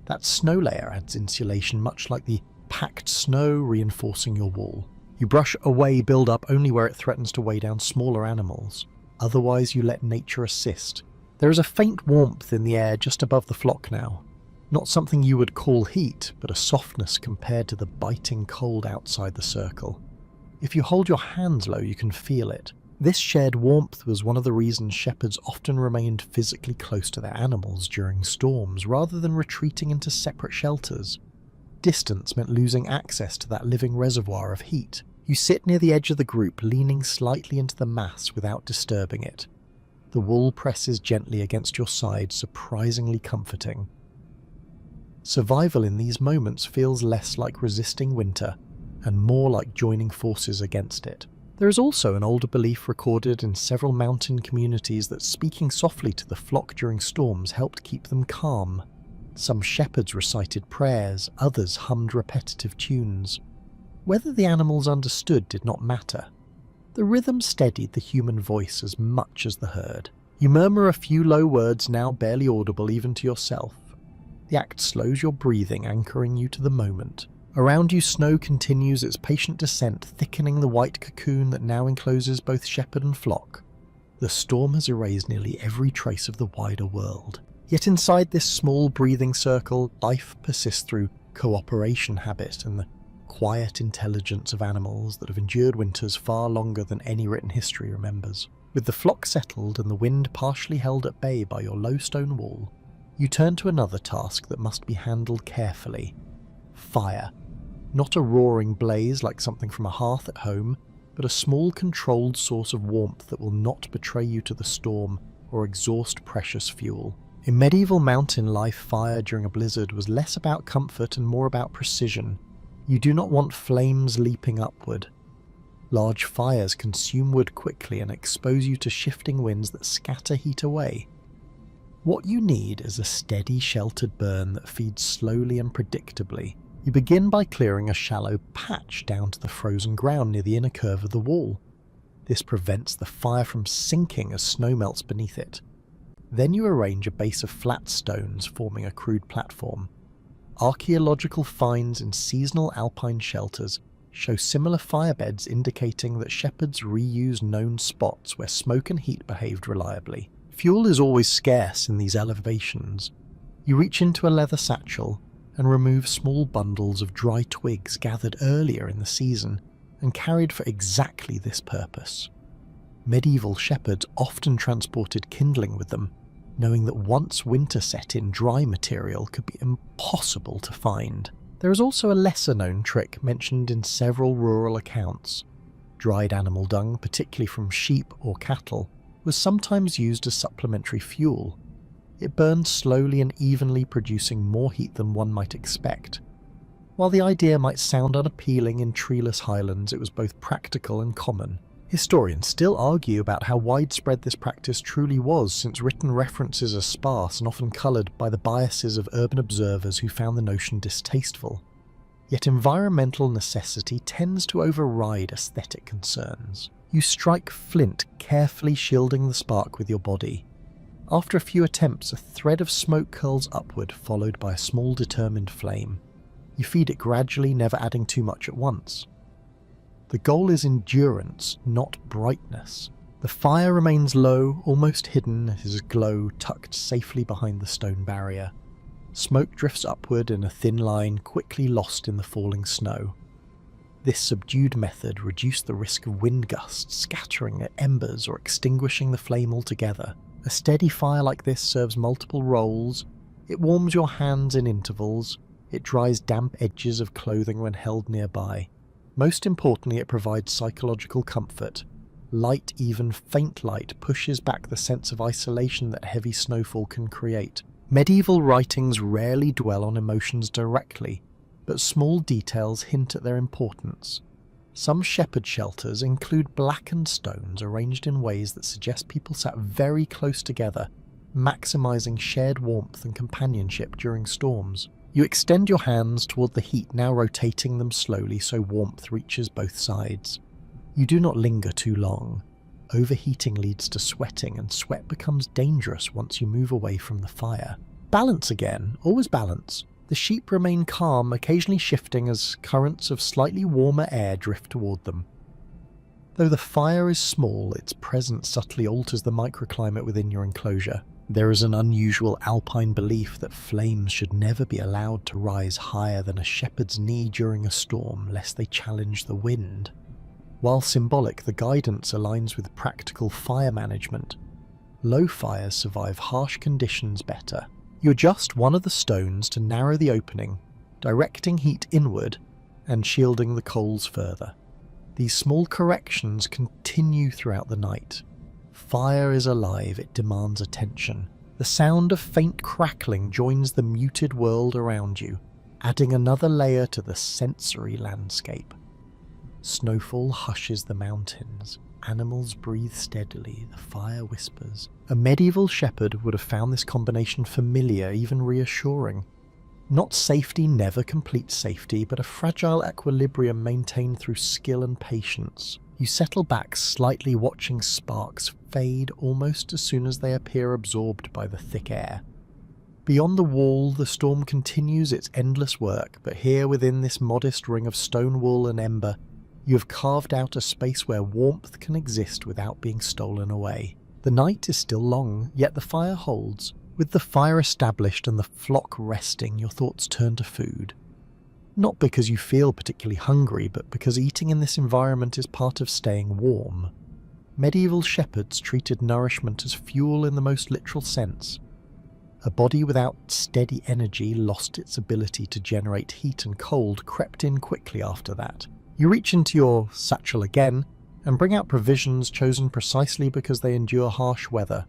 That snow layer adds insulation, much like the packed snow reinforcing your wall. You brush away build-up only where it threatens to weigh down smaller animals. Otherwise, you let nature assist. There is a faint warmth in the air just above the flock now. Not something you would call heat, but a softness compared to the biting cold outside the circle. If you hold your hands low, you can feel it. This shared warmth was one of the reasons shepherds often remained physically close to their animals during storms, rather than retreating into separate shelters. Distance meant losing access to that living reservoir of heat. You sit near the edge of the group, leaning slightly into the mass without disturbing it. The wool presses gently against your side, surprisingly comforting. Survival in these moments feels less like resisting winter, and more like joining forces against it. There is also an older belief recorded in several mountain communities that speaking softly to the flock during storms helped keep them calm. Some shepherds recited prayers, others hummed repetitive tunes. Whether the animals understood did not matter. The rhythm steadied the human voice as much as the herd. You murmur a few low words now barely audible even to yourself. The act slows your breathing, anchoring you to the moment. Around you, snow continues its patient descent, thickening the white cocoon that now encloses both shepherd and flock. The storm has erased nearly every trace of the wider world. Yet inside this small breathing circle, life persists through cooperation habit and the quiet intelligence of animals that have endured winters far longer than any written history remembers. With the flock settled and the wind partially held at bay by your low stone wall, you turn to another task that must be handled carefully. Fire. Not a roaring blaze like something from a hearth at home, but a small controlled source of warmth that will not betray you to the storm or exhaust precious fuel. In medieval mountain life, fire during a blizzard was less about comfort and more about precision. You do not want flames leaping upward. Large fires consume wood quickly and expose you to shifting winds that scatter heat away. What you need is a steady, sheltered burn that feeds slowly and predictably. You begin by clearing a shallow patch down to the frozen ground near the inner curve of the wall. This prevents the fire from sinking as snow melts beneath it. Then you arrange a base of flat stones, forming a crude platform. Archaeological finds in seasonal alpine shelters show similar firebeds, indicating that shepherds reused known spots where smoke and heat behaved reliably. Fuel is always scarce in these elevations. You reach into a leather satchel and remove small bundles of dry twigs gathered earlier in the season and carried for exactly this purpose. Medieval shepherds often transported kindling with them, knowing that once winter set in, dry material could be impossible to find. There is also a lesser-known trick mentioned in several rural accounts. Dried animal dung, particularly from sheep or cattle, was sometimes used as supplementary fuel. It burned slowly and evenly, producing more heat than one might expect. While the idea might sound unappealing in treeless highlands, it was both practical and common. Historians still argue about how widespread this practice truly was, since written references are sparse and often coloured by the biases of urban observers who found the notion distasteful. Yet environmental necessity tends to override aesthetic concerns. You strike flint, carefully shielding the spark with your body. After a few attempts, a thread of smoke curls upward, followed by a small determined flame. You feed it gradually, never adding too much at once. The goal is endurance, not brightness. The fire remains low, almost hidden, its glow tucked safely behind the stone barrier. Smoke drifts upward in a thin line, quickly lost in the falling snow. This subdued method reduced the risk of wind gusts, scattering at embers or extinguishing the flame altogether. A steady fire like this serves multiple roles. It warms your hands in intervals. It dries damp edges of clothing when held nearby. Most importantly, it provides psychological comfort. Light, even faint light, pushes back the sense of isolation that heavy snowfall can create. Medieval writings rarely dwell on emotions directly, but small details hint at their importance. Some shepherd shelters include blackened stones arranged in ways that suggest people sat very close together, maximising shared warmth and companionship during storms. You extend your hands toward the heat, now rotating them slowly so warmth reaches both sides. You do not linger too long. Overheating leads to sweating, and sweat becomes dangerous once you move away from the fire. Balance again, always balance. The sheep remain calm, occasionally shifting as currents of slightly warmer air drift toward them. Though the fire is small, its presence subtly alters the microclimate within your enclosure. There is an unusual alpine belief that flames should never be allowed to rise higher than a shepherd's knee during a storm, lest they challenge the wind. While symbolic, the guidance aligns with practical fire management. Low fires survive harsh conditions better. You adjust one of the stones to narrow the opening, directing heat inward and shielding the coals further. These small corrections continue throughout the night. Fire is alive, it demands attention. The sound of faint crackling joins the muted world around you, adding another layer to the sensory landscape. Snowfall hushes the mountains. Animals breathe steadily, the fire whispers. A medieval shepherd would have found this combination familiar, even reassuring. Not safety never completes safety, but a fragile equilibrium maintained through skill and patience. You settle back slightly, watching sparks fade almost as soon as they appear absorbed by the thick air. Beyond the wall, the storm continues its endless work, but here within this modest ring of stone wool and ember, you have carved out a space where warmth can exist without being stolen away. The night is still long, yet the fire holds. With the fire established and the flock resting, your thoughts turn to food. Not because you feel particularly hungry, but because eating in this environment is part of staying warm. Medieval shepherds treated nourishment as fuel in the most literal sense. A body without steady energy lost its ability to generate heat, and cold crept in quickly after that. You reach into your satchel again and bring out provisions chosen precisely because they endure harsh weather.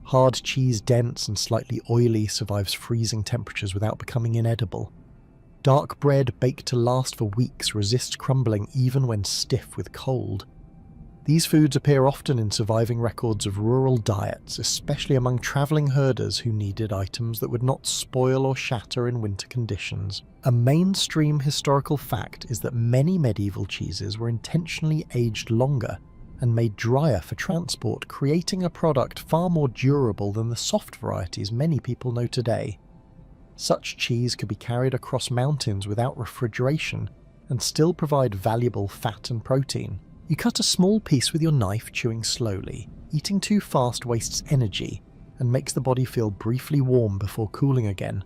Hard cheese, dense and slightly oily, survives freezing temperatures without becoming inedible. Dark bread, baked to last for weeks, resists crumbling even when stiff with cold. These foods appear often in surviving records of rural diets, especially among travelling herders who needed items that would not spoil or shatter in winter conditions. A mainstream historical fact is that many medieval cheeses were intentionally aged longer and made drier for transport, creating a product far more durable than the soft varieties many people know today. Such cheese could be carried across mountains without refrigeration and still provide valuable fat and protein. You cut a small piece with your knife, chewing slowly. Eating too fast wastes energy and makes the body feel briefly warm before cooling again.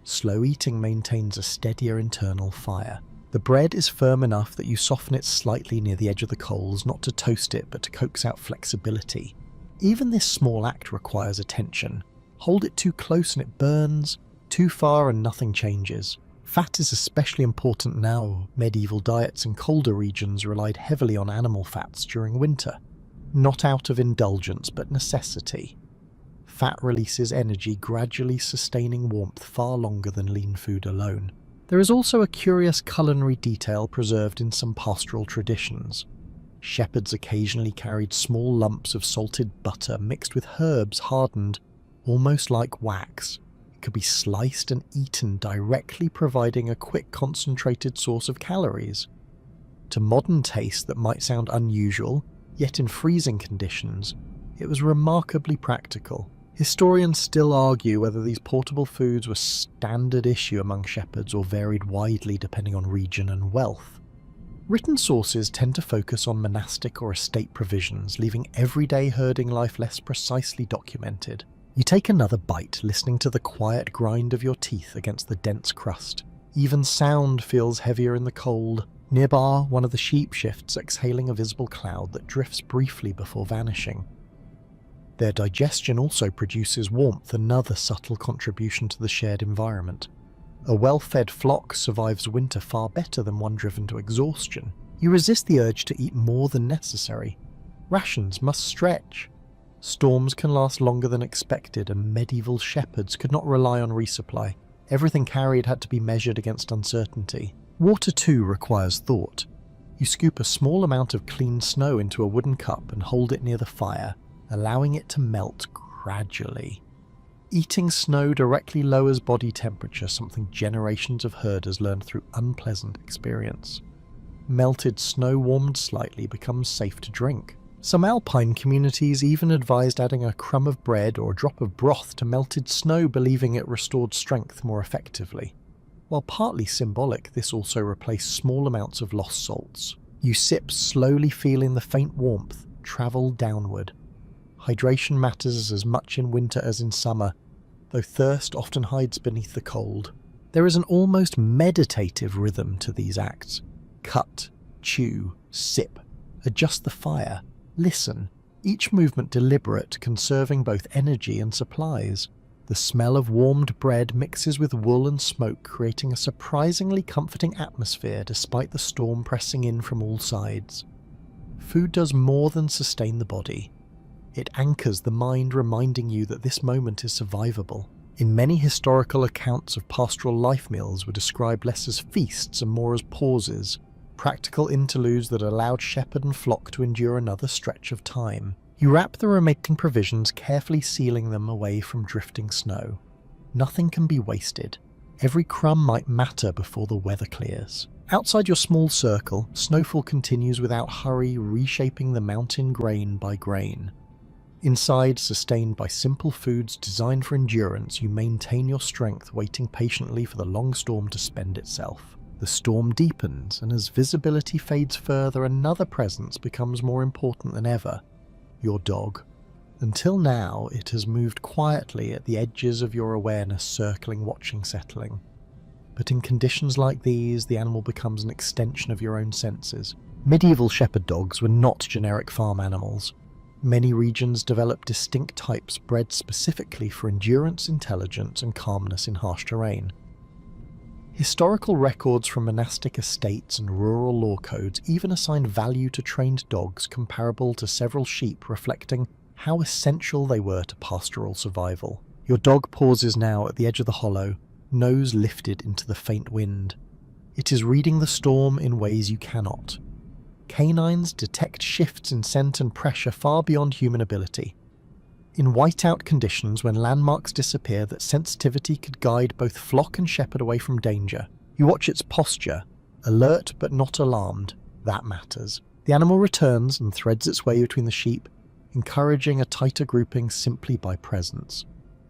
Slow eating maintains a steadier internal fire. The bread is firm enough that you soften it slightly near the edge of the coals, not to toast it but to coax out flexibility. Even this small act requires attention. Hold it too close and it burns, too far and nothing changes. Fat is especially important now. Medieval diets in colder regions relied heavily on animal fats during winter, not out of indulgence but necessity. Fat releases energy, gradually sustaining warmth far longer than lean food alone. There is also a curious culinary detail preserved in some pastoral traditions. Shepherds occasionally carried small lumps of salted butter mixed with herbs hardened, almost like wax. It could be sliced and eaten directly, providing a quick, concentrated source of calories. To modern taste that might sound unusual, yet in freezing conditions, it was remarkably practical. Historians still argue whether these portable foods were standard issue among shepherds or varied widely depending on region and wealth. Written sources tend to focus on monastic or estate provisions, leaving everyday herding life less precisely documented. You take another bite, listening to the quiet grind of your teeth against the dense crust. Even sound feels heavier in the cold. Nearby, one of the sheep shifts, exhaling a visible cloud that drifts briefly before vanishing. Their digestion also produces warmth, another subtle contribution to the shared environment. A well-fed flock survives winter far better than one driven to exhaustion. You resist the urge to eat more than necessary. Rations must stretch. Storms can last longer than expected, and medieval shepherds could not rely on resupply. Everything carried had to be measured against uncertainty. Water too requires thought. You scoop a small amount of clean snow into a wooden cup and hold it near the fire, allowing it to melt gradually. Eating snow directly lowers body temperature, something generations of herders learned through unpleasant experience. Melted snow warmed slightly becomes safe to drink. Some alpine communities even advised adding a crumb of bread or a drop of broth to melted snow, believing it restored strength more effectively. While partly symbolic, this also replaced small amounts of lost salts. You sip, slowly feeling the faint warmth travel downward. Hydration matters as much in winter as in summer, though thirst often hides beneath the cold. There is an almost meditative rhythm to these acts. Cut, chew, sip, adjust the fire, listen, each movement deliberate, conserving both energy and supplies. The smell of warmed bread mixes with wool and smoke, creating a surprisingly comforting atmosphere despite the storm pressing in from all sides. Food does more than sustain the body. It anchors the mind, reminding you that this moment is survivable. In many historical accounts of pastoral life, meals were described less as feasts and more as pauses, practical interludes that allowed shepherd and flock to endure another stretch of time. You wrap the remaining provisions, carefully sealing them away from drifting snow. Nothing can be wasted. Every crumb might matter before the weather clears. Outside your small circle, snowfall continues without hurry, reshaping the mountain grain by grain. Inside, sustained by simple foods designed for endurance, you maintain your strength, waiting patiently for the long storm to spend itself. The storm deepens, and as visibility fades further, another presence becomes more important than ever: your dog. Until now, it has moved quietly at the edges of your awareness, circling, watching, settling. But in conditions like these, the animal becomes an extension of your own senses. Medieval shepherd dogs were not generic farm animals. Many regions developed distinct types bred specifically for endurance, intelligence, and calmness in harsh terrain. Historical records from monastic estates and rural law codes even assign value to trained dogs comparable to several sheep, reflecting how essential they were to pastoral survival. Your dog pauses now at the edge of the hollow, nose lifted into the faint wind. It is reading the storm in ways you cannot. Canines detect shifts in scent and pressure far beyond human ability. In whiteout conditions, when landmarks disappear, that sensitivity could guide both flock and shepherd away from danger. You watch its posture, alert but not alarmed. That matters. The animal returns and threads its way between the sheep, encouraging a tighter grouping simply by presence.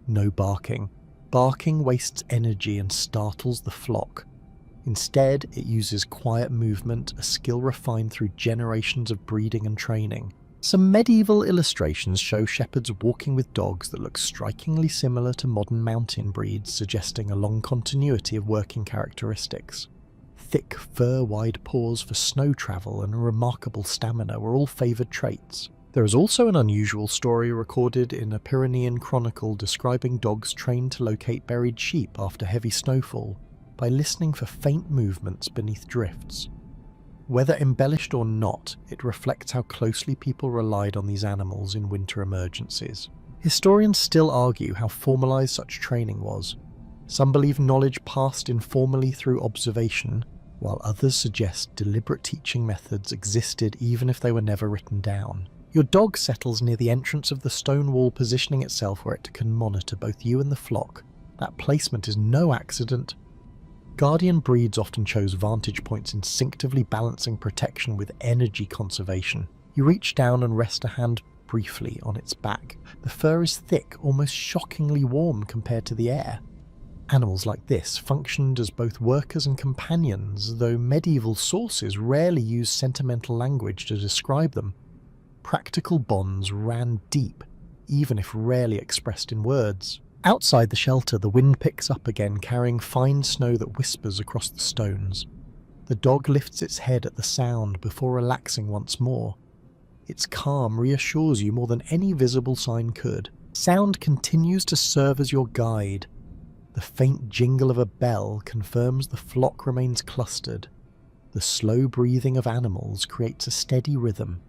No barking. Barking wastes energy and startles the flock. Instead, it uses quiet movement, a skill refined through generations of breeding and training. Some medieval illustrations show shepherds walking with dogs that look strikingly similar to modern mountain breeds, suggesting a long continuity of working characteristics. Thick, fur-wide paws for snow travel and a remarkable stamina were all favoured traits. There is also an unusual story recorded in a Pyrenean chronicle describing dogs trained to locate buried sheep after heavy snowfall by listening for faint movements beneath drifts. Whether embellished or not, it reflects how closely people relied on these animals in winter emergencies. Historians still argue how formalized such training was. Some believe knowledge passed informally through observation, while others suggest deliberate teaching methods existed even if they were never written down. Your dog settles near the entrance of the stone wall, positioning itself where it can monitor both you and the flock. That placement is no accident. Guardian breeds often chose vantage points, instinctively balancing protection with energy conservation. You reach down and rest a hand briefly on its back. The fur is thick, almost shockingly warm compared to the air. Animals like this functioned as both workers and companions, though medieval sources rarely use sentimental language to describe them. Practical bonds ran deep, even if rarely expressed in words. Outside the shelter, the wind picks up again, carrying fine snow that whispers across the stones. The dog lifts its head at the sound before relaxing once more. Its calm reassures you more than any visible sign could. Sound continues to serve as your guide. The faint jingle of a bell confirms the flock remains clustered. The slow breathing of animals creates a steady rhythm.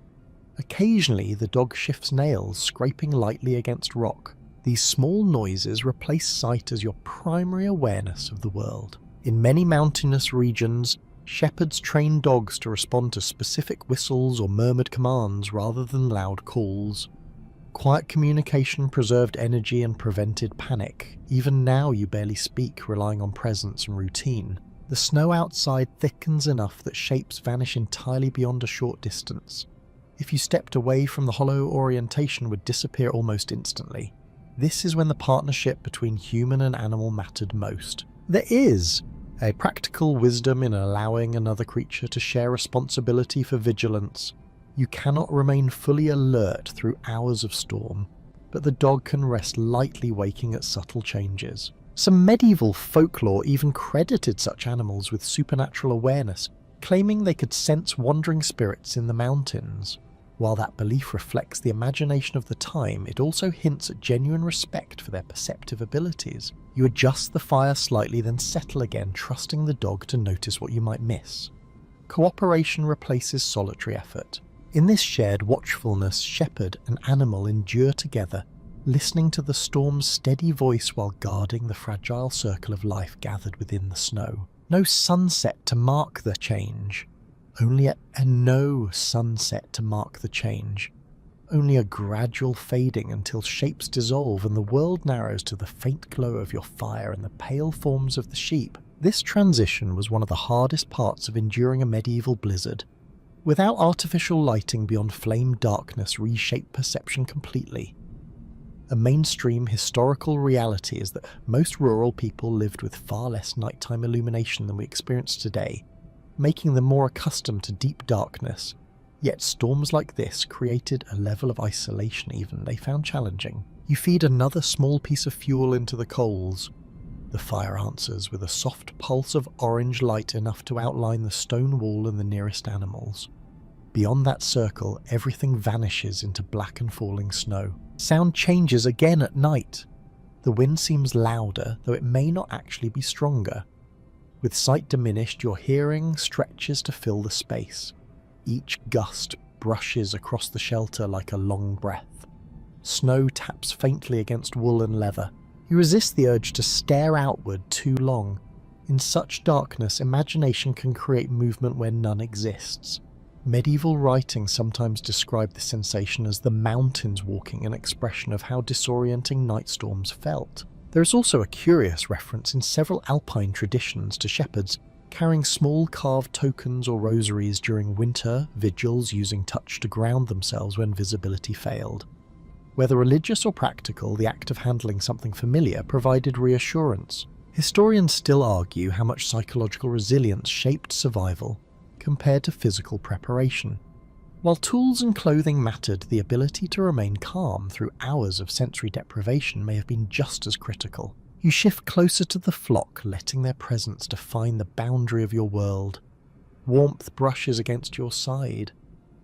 Occasionally, the dog shifts nails, scraping lightly against rock. These small noises replace sight as your primary awareness of the world. In many mountainous regions, shepherds train dogs to respond to specific whistles or murmured commands rather than loud calls. Quiet communication preserved energy and prevented panic. Even now you barely speak, relying on presence and routine. The snow outside thickens enough that shapes vanish entirely beyond a short distance. If you stepped away from the hollow, orientation would disappear almost instantly. This is when the partnership between human and animal mattered most. There is a practical wisdom in allowing another creature to share responsibility for vigilance. You cannot remain fully alert through hours of storm, but the dog can rest lightly waking at subtle changes. Some medieval folklore even credited such animals with supernatural awareness, claiming they could sense wandering spirits in the mountains. While that belief reflects the imagination of the time, it also hints at genuine respect for their perceptive abilities. You adjust the fire slightly, then settle again, trusting the dog to notice what you might miss. Cooperation replaces solitary effort. In this shared watchfulness, shepherd and animal endure together, listening to the storm's steady voice while guarding the fragile circle of life gathered within the snow. No sunset to mark the change. Only a gradual fading until shapes dissolve and the world narrows to the faint glow of your fire and the pale forms of the sheep. This transition was one of the hardest parts of enduring a medieval blizzard. Without artificial lighting beyond flame, darkness reshaped perception completely. A mainstream historical reality is that most rural people lived with far less nighttime illumination than we experience today, making them more accustomed to deep darkness. Yet storms like this created a level of isolation even they found challenging. You feed another small piece of fuel into the coals. The fire answers with a soft pulse of orange light enough to outline the stone wall and the nearest animals. Beyond that circle, everything vanishes into black and falling snow. Sound changes again at night. The wind seems louder, though it may not actually be stronger. With sight diminished, your hearing stretches to fill the space. Each gust brushes across the shelter like a long breath. Snow taps faintly against wool and leather. You resist the urge to stare outward too long. In such darkness, imagination can create movement where none exists. Medieval writing sometimes described the sensation as the mountains walking, an expression of how disorienting night storms felt. There is also a curious reference in several alpine traditions to shepherds carrying small carved tokens or rosaries during winter vigils, using touch to ground themselves when visibility failed. Whether religious or practical, the act of handling something familiar provided reassurance. Historians still argue how much psychological resilience shaped survival compared to physical preparation. While tools and clothing mattered, the ability to remain calm through hours of sensory deprivation may have been just as critical. You shift closer to the flock, letting their presence define the boundary of your world. Warmth brushes against your side.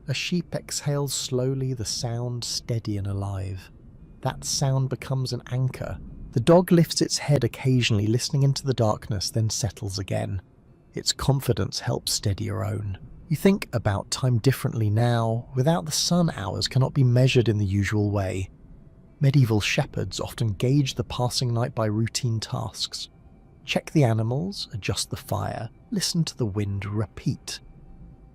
A sheep exhales slowly, the sound steady and alive. That sound becomes an anchor. The dog lifts its head occasionally, listening into the darkness, then settles again. Its confidence helps steady your own. You think about time differently now. Without the sun, hours cannot be measured in the usual way. Medieval shepherds often gauge the passing night by routine tasks. Check the animals, adjust the fire, listen to the wind, repeat.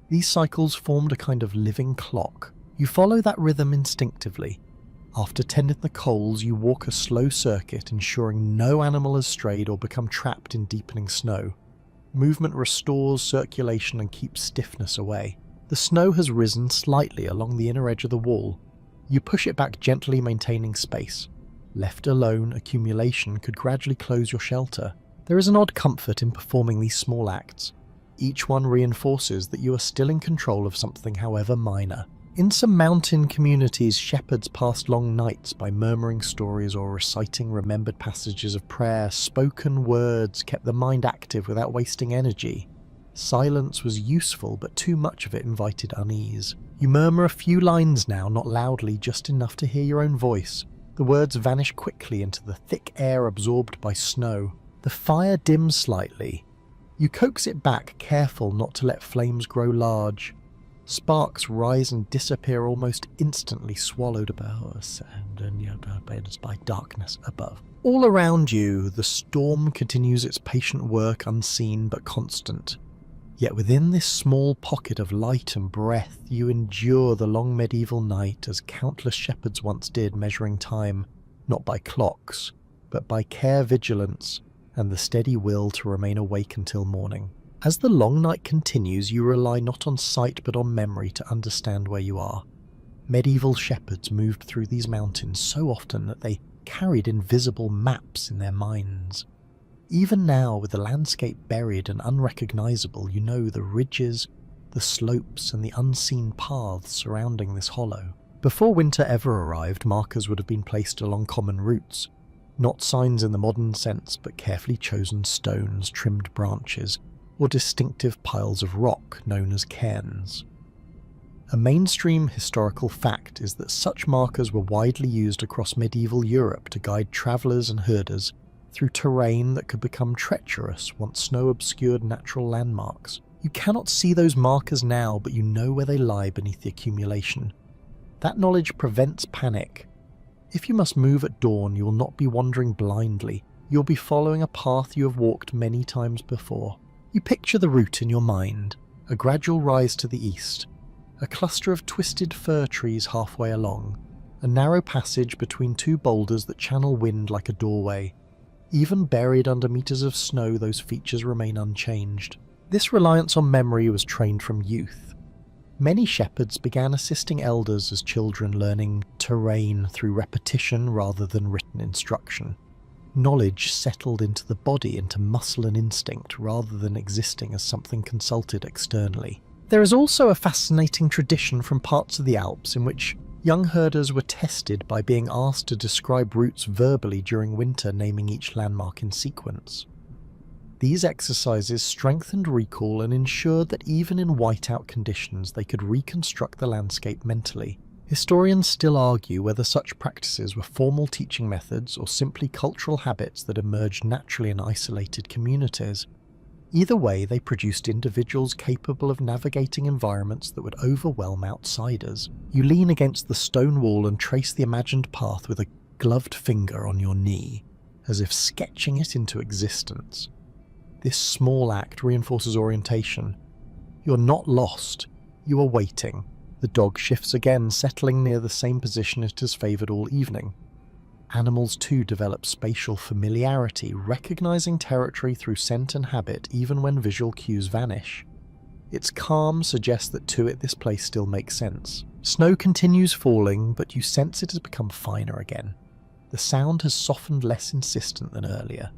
These cycles formed a kind of living clock. You follow that rhythm instinctively. After tending the coals, you walk a slow circuit, ensuring no animal has strayed or become trapped in deepening snow. Movement restores circulation and keeps stiffness away. The snow has risen slightly along the inner edge of the wall. You push it back gently, maintaining space. Left alone, accumulation could gradually close your shelter. There is an odd comfort in performing these small acts. Each one reinforces that you are still in control of something, however minor. In some mountain communities, shepherds passed long nights by murmuring stories or reciting remembered passages of prayer. Spoken words kept the mind active without wasting energy. Silence was useful, but too much of it invited unease. You murmur a few lines now, not loudly, just enough to hear your own voice. The words vanish quickly into the thick air absorbed by snow. The fire dims slightly. You coax it back, careful not to let flames grow large. Sparks rise and disappear almost instantly, swallowed above us and by darkness above. All around you, the storm continues its patient work, unseen but constant. Yet within this small pocket of light and breath, you endure the long medieval night as countless shepherds once did, measuring time, not by clocks, but by care, vigilance, and the steady will to remain awake until morning. As the long night continues, you rely not on sight but on memory to understand where you are. Medieval shepherds moved through these mountains so often that they carried invisible maps in their minds. Even now, with the landscape buried and unrecognizable, you know the ridges, the slopes, and the unseen paths surrounding this hollow. Before winter ever arrived, markers would have been placed along common routes. Not signs in the modern sense, but carefully chosen stones, trimmed branches, or distinctive piles of rock known as cairns. A mainstream historical fact is that such markers were widely used across medieval Europe to guide travellers and herders through terrain that could become treacherous once snow obscured natural landmarks. You cannot see those markers now, but you know where they lie beneath the accumulation. That knowledge prevents panic. If you must move at dawn, you will not be wandering blindly. You'll be following a path you have walked many times before. You picture the route in your mind, a gradual rise to the east, a cluster of twisted fir trees halfway along, a narrow passage between two boulders that channel wind like a doorway. Even buried under meters of snow, those features remain unchanged. This reliance on memory was trained from youth. Many shepherds began assisting elders as children, learning terrain through repetition rather than written instruction. Knowledge settled into the body, into muscle and instinct, rather than existing as something consulted externally. There is also a fascinating tradition from parts of the Alps in which young herders were tested by being asked to describe routes verbally during winter, naming each landmark in sequence. These exercises strengthened recall and ensured that even in whiteout conditions they could reconstruct the landscape mentally. Historians still argue whether such practices were formal teaching methods or simply cultural habits that emerged naturally in isolated communities. Either way, they produced individuals capable of navigating environments that would overwhelm outsiders. You lean against the stone wall and trace the imagined path with a gloved finger on your knee, as if sketching it into existence. This small act reinforces orientation. You're not lost, you are waiting. The dog shifts again, settling near the same position it has favoured all evening. Animals too develop spatial familiarity, recognising territory through scent and habit even when visual cues vanish. Its calm suggests that to it this place still makes sense. Snow continues falling, but you sense it has become finer again. The sound has softened, less insistent than earlier.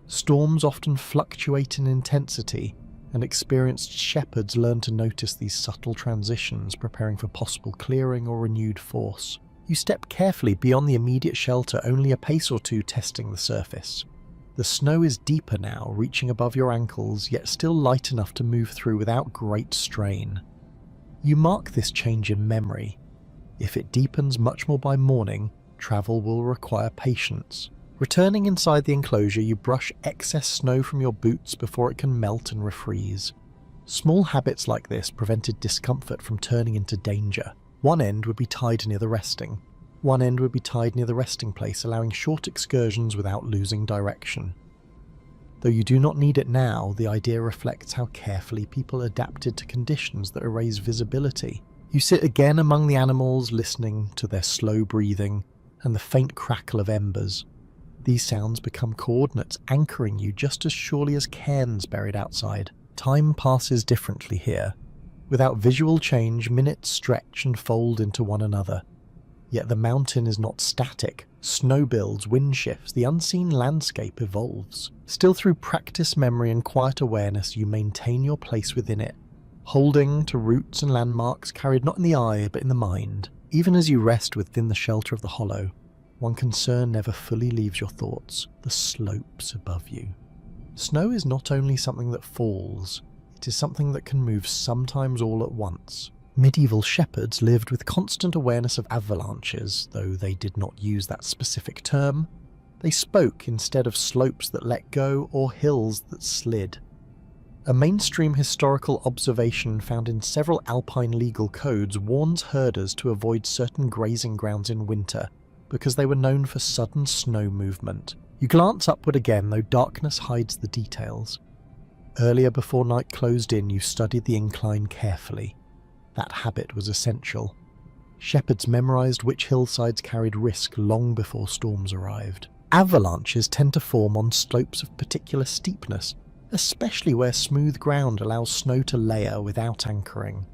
Storms often fluctuate in intensity, and experienced shepherds learn to notice these subtle transitions, preparing for possible clearing or renewed force. You step carefully beyond the immediate shelter, only a pace or two testing the surface. The snow is deeper now, reaching above your ankles, yet still light enough to move through without great strain. You mark this change in memory. If it deepens much more by morning, travel will require patience. Returning inside the enclosure, you brush excess snow from your boots before it can melt and refreeze. Small habits like this prevented discomfort from turning into danger. One end would be tied near the resting. One end would be tied near the resting place, allowing short excursions without losing direction. Though you do not need it now, the idea reflects how carefully people adapted to conditions that erase visibility. You sit again among the animals, listening to their slow breathing and the faint crackle of embers. These sounds become coordinates, anchoring you just as surely as cairns buried outside. Time passes differently here. Without visual change, minutes stretch and fold into one another. Yet the mountain is not static. Snow builds, wind shifts, the unseen landscape evolves. Still, through practice, memory, and quiet awareness, you maintain your place within it, holding to routes and landmarks carried not in the eye but in the mind. Even as you rest within the shelter of the hollow, one concern never fully leaves your thoughts: the slopes above you. Snow is not only something that falls, it is something that can move sometimes all at once. Medieval shepherds lived with constant awareness of avalanches, though they did not use that specific term. They spoke instead of slopes that let go or hills that slid. A mainstream historical observation found in several alpine legal codes warns herders to avoid certain grazing grounds in winter, because they were known for sudden snow movement. You glance upward again, though darkness hides the details. Earlier, before night closed in, you studied the incline carefully. That habit was essential. Shepherds memorized which hillsides carried risk long before storms arrived. Avalanches tend to form on slopes of particular steepness, especially where smooth ground allows snow to layer without anchoring.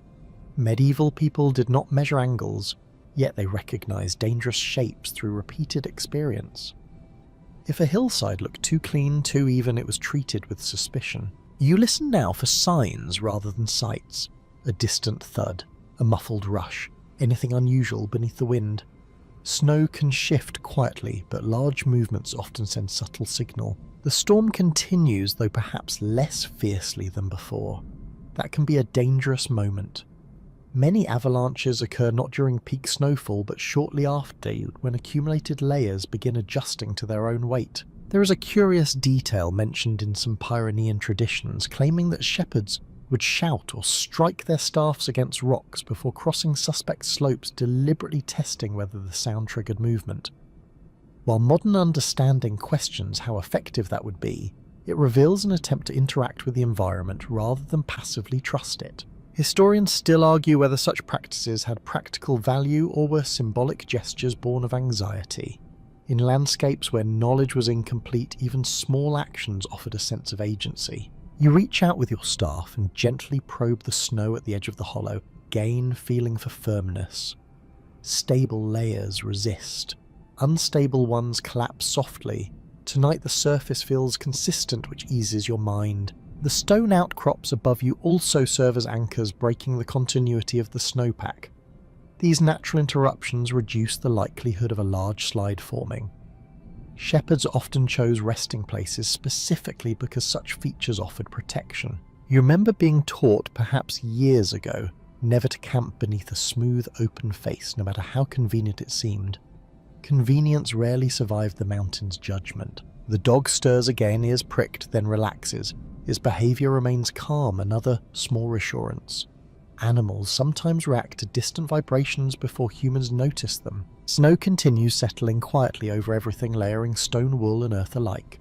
Medieval people did not measure angles, yet they recognized dangerous shapes through repeated experience. If a hillside looked too clean, too even, it was treated with suspicion. You listen now for signs rather than sights. A distant thud, a muffled rush, anything unusual beneath the wind. Snow can shift quietly, but large movements often send subtle signal. The storm continues, though perhaps less fiercely than before. That can be a dangerous moment. Many avalanches occur not during peak snowfall, but shortly after, when accumulated layers begin adjusting to their own weight. There is a curious detail mentioned in some Pyrenean traditions, claiming that shepherds would shout or strike their staffs against rocks before crossing suspect slopes, deliberately testing whether the sound triggered movement. While modern understanding questions how effective that would be, it reveals an attempt to interact with the environment rather than passively trust it. Historians still argue whether such practices had practical value or were symbolic gestures born of anxiety. In landscapes where knowledge was incomplete, even small actions offered a sense of agency. You reach out with your staff and gently probe the snow at the edge of the hollow, gain feeling for firmness. Stable layers resist. Unstable ones collapse softly. Tonight the surface feels consistent, which eases your mind. The stone outcrops above you also serve as anchors, breaking the continuity of the snowpack. These natural interruptions reduce the likelihood of a large slide forming. Shepherds often chose resting places specifically because such features offered protection. You remember being taught, perhaps years ago, never to camp beneath a smooth, open face, no matter how convenient it seemed. Convenience rarely survived the mountain's judgment. The dog stirs again, ears pricked, then relaxes. His behavior remains calm, another small reassurance. Animals sometimes react to distant vibrations before humans notice them. Snow continues settling quietly over everything, layering stone, wool and earth alike.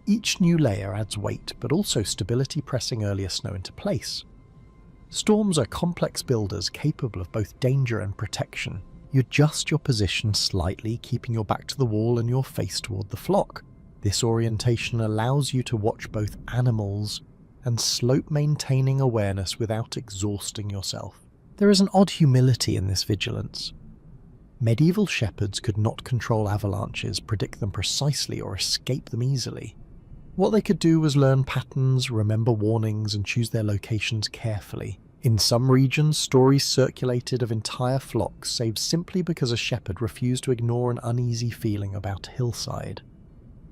Each new layer adds weight, but also stability, pressing earlier snow into place. Storms are complex builders capable of both danger and protection. You adjust your position slightly, keeping your back to the wall and your face toward the flock. This orientation allows you to watch both animals and slope-maintaining awareness without exhausting yourself. There is an odd humility in this vigilance. Medieval shepherds could not control avalanches, predict them precisely, or escape them easily. What they could do was learn patterns, remember warnings, and choose their locations carefully. In some regions, stories circulated of entire flocks saved simply because a shepherd refused to ignore an uneasy feeling about a hillside.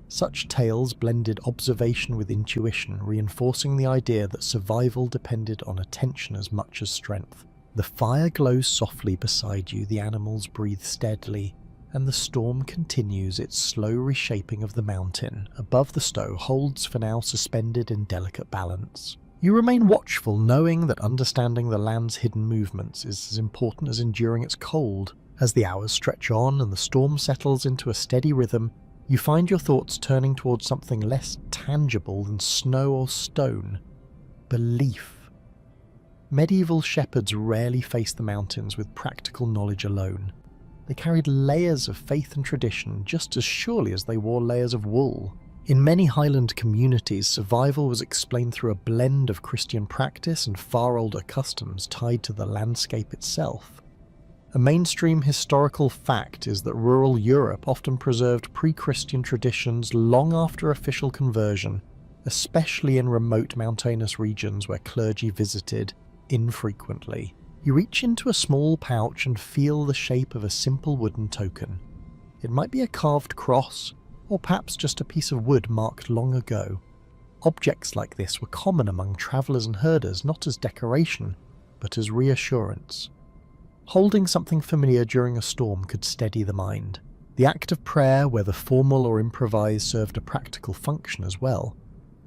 Such tales blended observation with intuition, reinforcing the idea that survival depended on attention as much as strength. The fire glows softly beside you, the animals breathe steadily, and the storm continues its slow reshaping of the mountain. Above the stow holds for now suspended in delicate balance. You remain watchful, knowing that understanding the land's hidden movements is as important as enduring its cold. As the hours stretch on and the storm settles into a steady rhythm, you find your thoughts turning towards something less tangible than snow or stone. Belief. Medieval shepherds rarely faced the mountains with practical knowledge alone. They carried layers of faith and tradition just as surely as they wore layers of wool. In many Highland communities, survival was explained through a blend of Christian practice and far older customs tied to the landscape itself. A mainstream historical fact is that rural Europe often preserved pre-Christian traditions long after official conversion, especially in remote mountainous regions where clergy visited infrequently. You reach into a small pouch and feel the shape of a simple wooden token. It might be a carved cross, or perhaps just a piece of wood marked long ago. Objects like this were common among travellers and herders, not as decoration, but as reassurance. Holding something familiar during a storm could steady the mind. The act of prayer, whether formal or improvised, served a practical function as well.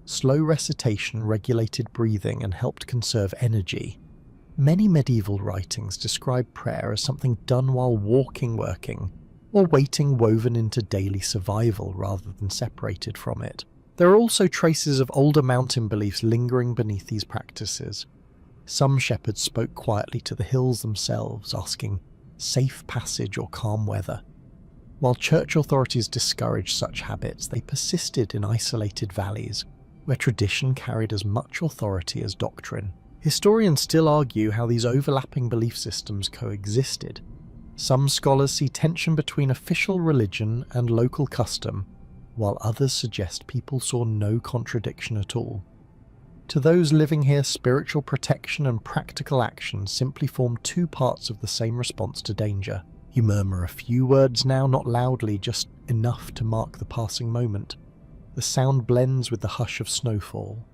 Slow recitation regulated breathing and helped conserve energy. Many medieval writings describe prayer as something done while walking, working, or waiting, woven into daily survival rather than separated from it. There are also traces of older mountain beliefs lingering beneath these practices. Some shepherds spoke quietly to the hills themselves, asking safe passage or calm weather. While church authorities discouraged such habits, they persisted in isolated valleys, where tradition carried as much authority as doctrine. Historians still argue how these overlapping belief systems coexisted. Some scholars see tension between official religion and local custom, while others suggest people saw no contradiction at all. To those living here, spiritual protection and practical action simply form two parts of the same response to danger. You murmur a few words now, not loudly, just enough to mark the passing moment. The sound blends with the hush of snowfall.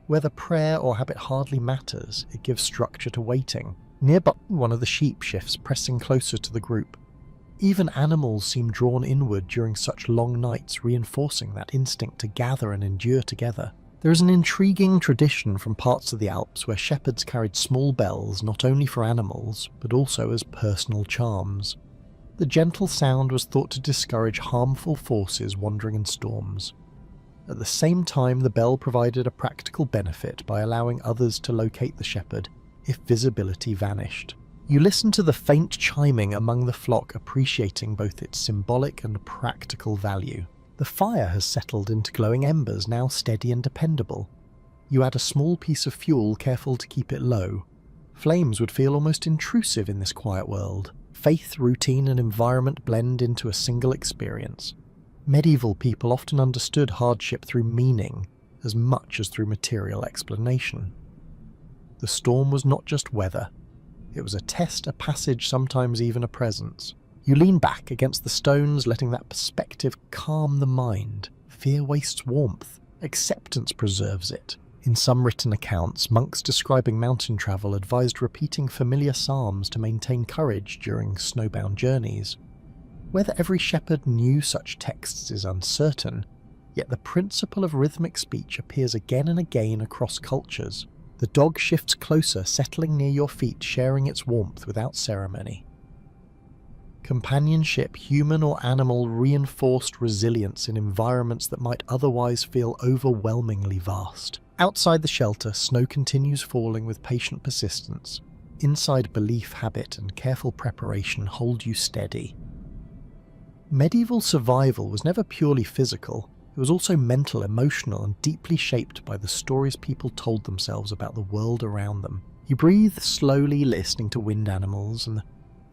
Whether prayer or habit hardly matters, it gives structure to waiting. Nearby, one of the sheep shifts, pressing closer to the group. Even animals seem drawn inward during such long nights, reinforcing that instinct to gather and endure together. There is an intriguing tradition from parts of the Alps where shepherds carried small bells not only for animals, but also as personal charms. The gentle sound was thought to discourage harmful forces wandering in storms. At the same time, the bell provided a practical benefit by allowing others to locate the shepherd if visibility vanished. You listen to the faint chiming among the flock, appreciating both its symbolic and practical value. The fire has settled into glowing embers, now steady and dependable. You add a small piece of fuel, careful to keep it low. Flames would feel almost intrusive in this quiet world. Faith, routine, and environment blend into a single experience. Medieval people often understood hardship through meaning as much as through material explanation. The storm was not just weather. It was a test, a passage, sometimes even a presence. You lean back against the stones, letting that perspective calm the mind. Fear wastes warmth. Acceptance preserves it. In some written accounts, monks describing mountain travel advised repeating familiar psalms to maintain courage during snowbound journeys. Whether every shepherd knew such texts is uncertain, yet the principle of rhythmic speech appears again and again across cultures. The dog shifts closer, settling near your feet, sharing its warmth without ceremony. Companionship, human or animal, reinforced resilience in environments that might otherwise feel overwhelmingly vast. Outside the shelter, snow continues falling with patient persistence. Inside, belief, habit, and careful preparation hold you steady. Medieval survival was never purely physical. It was also mental, emotional, and deeply shaped by the stories people told themselves about the world around them. You breathe slowly, listening to wind animals and the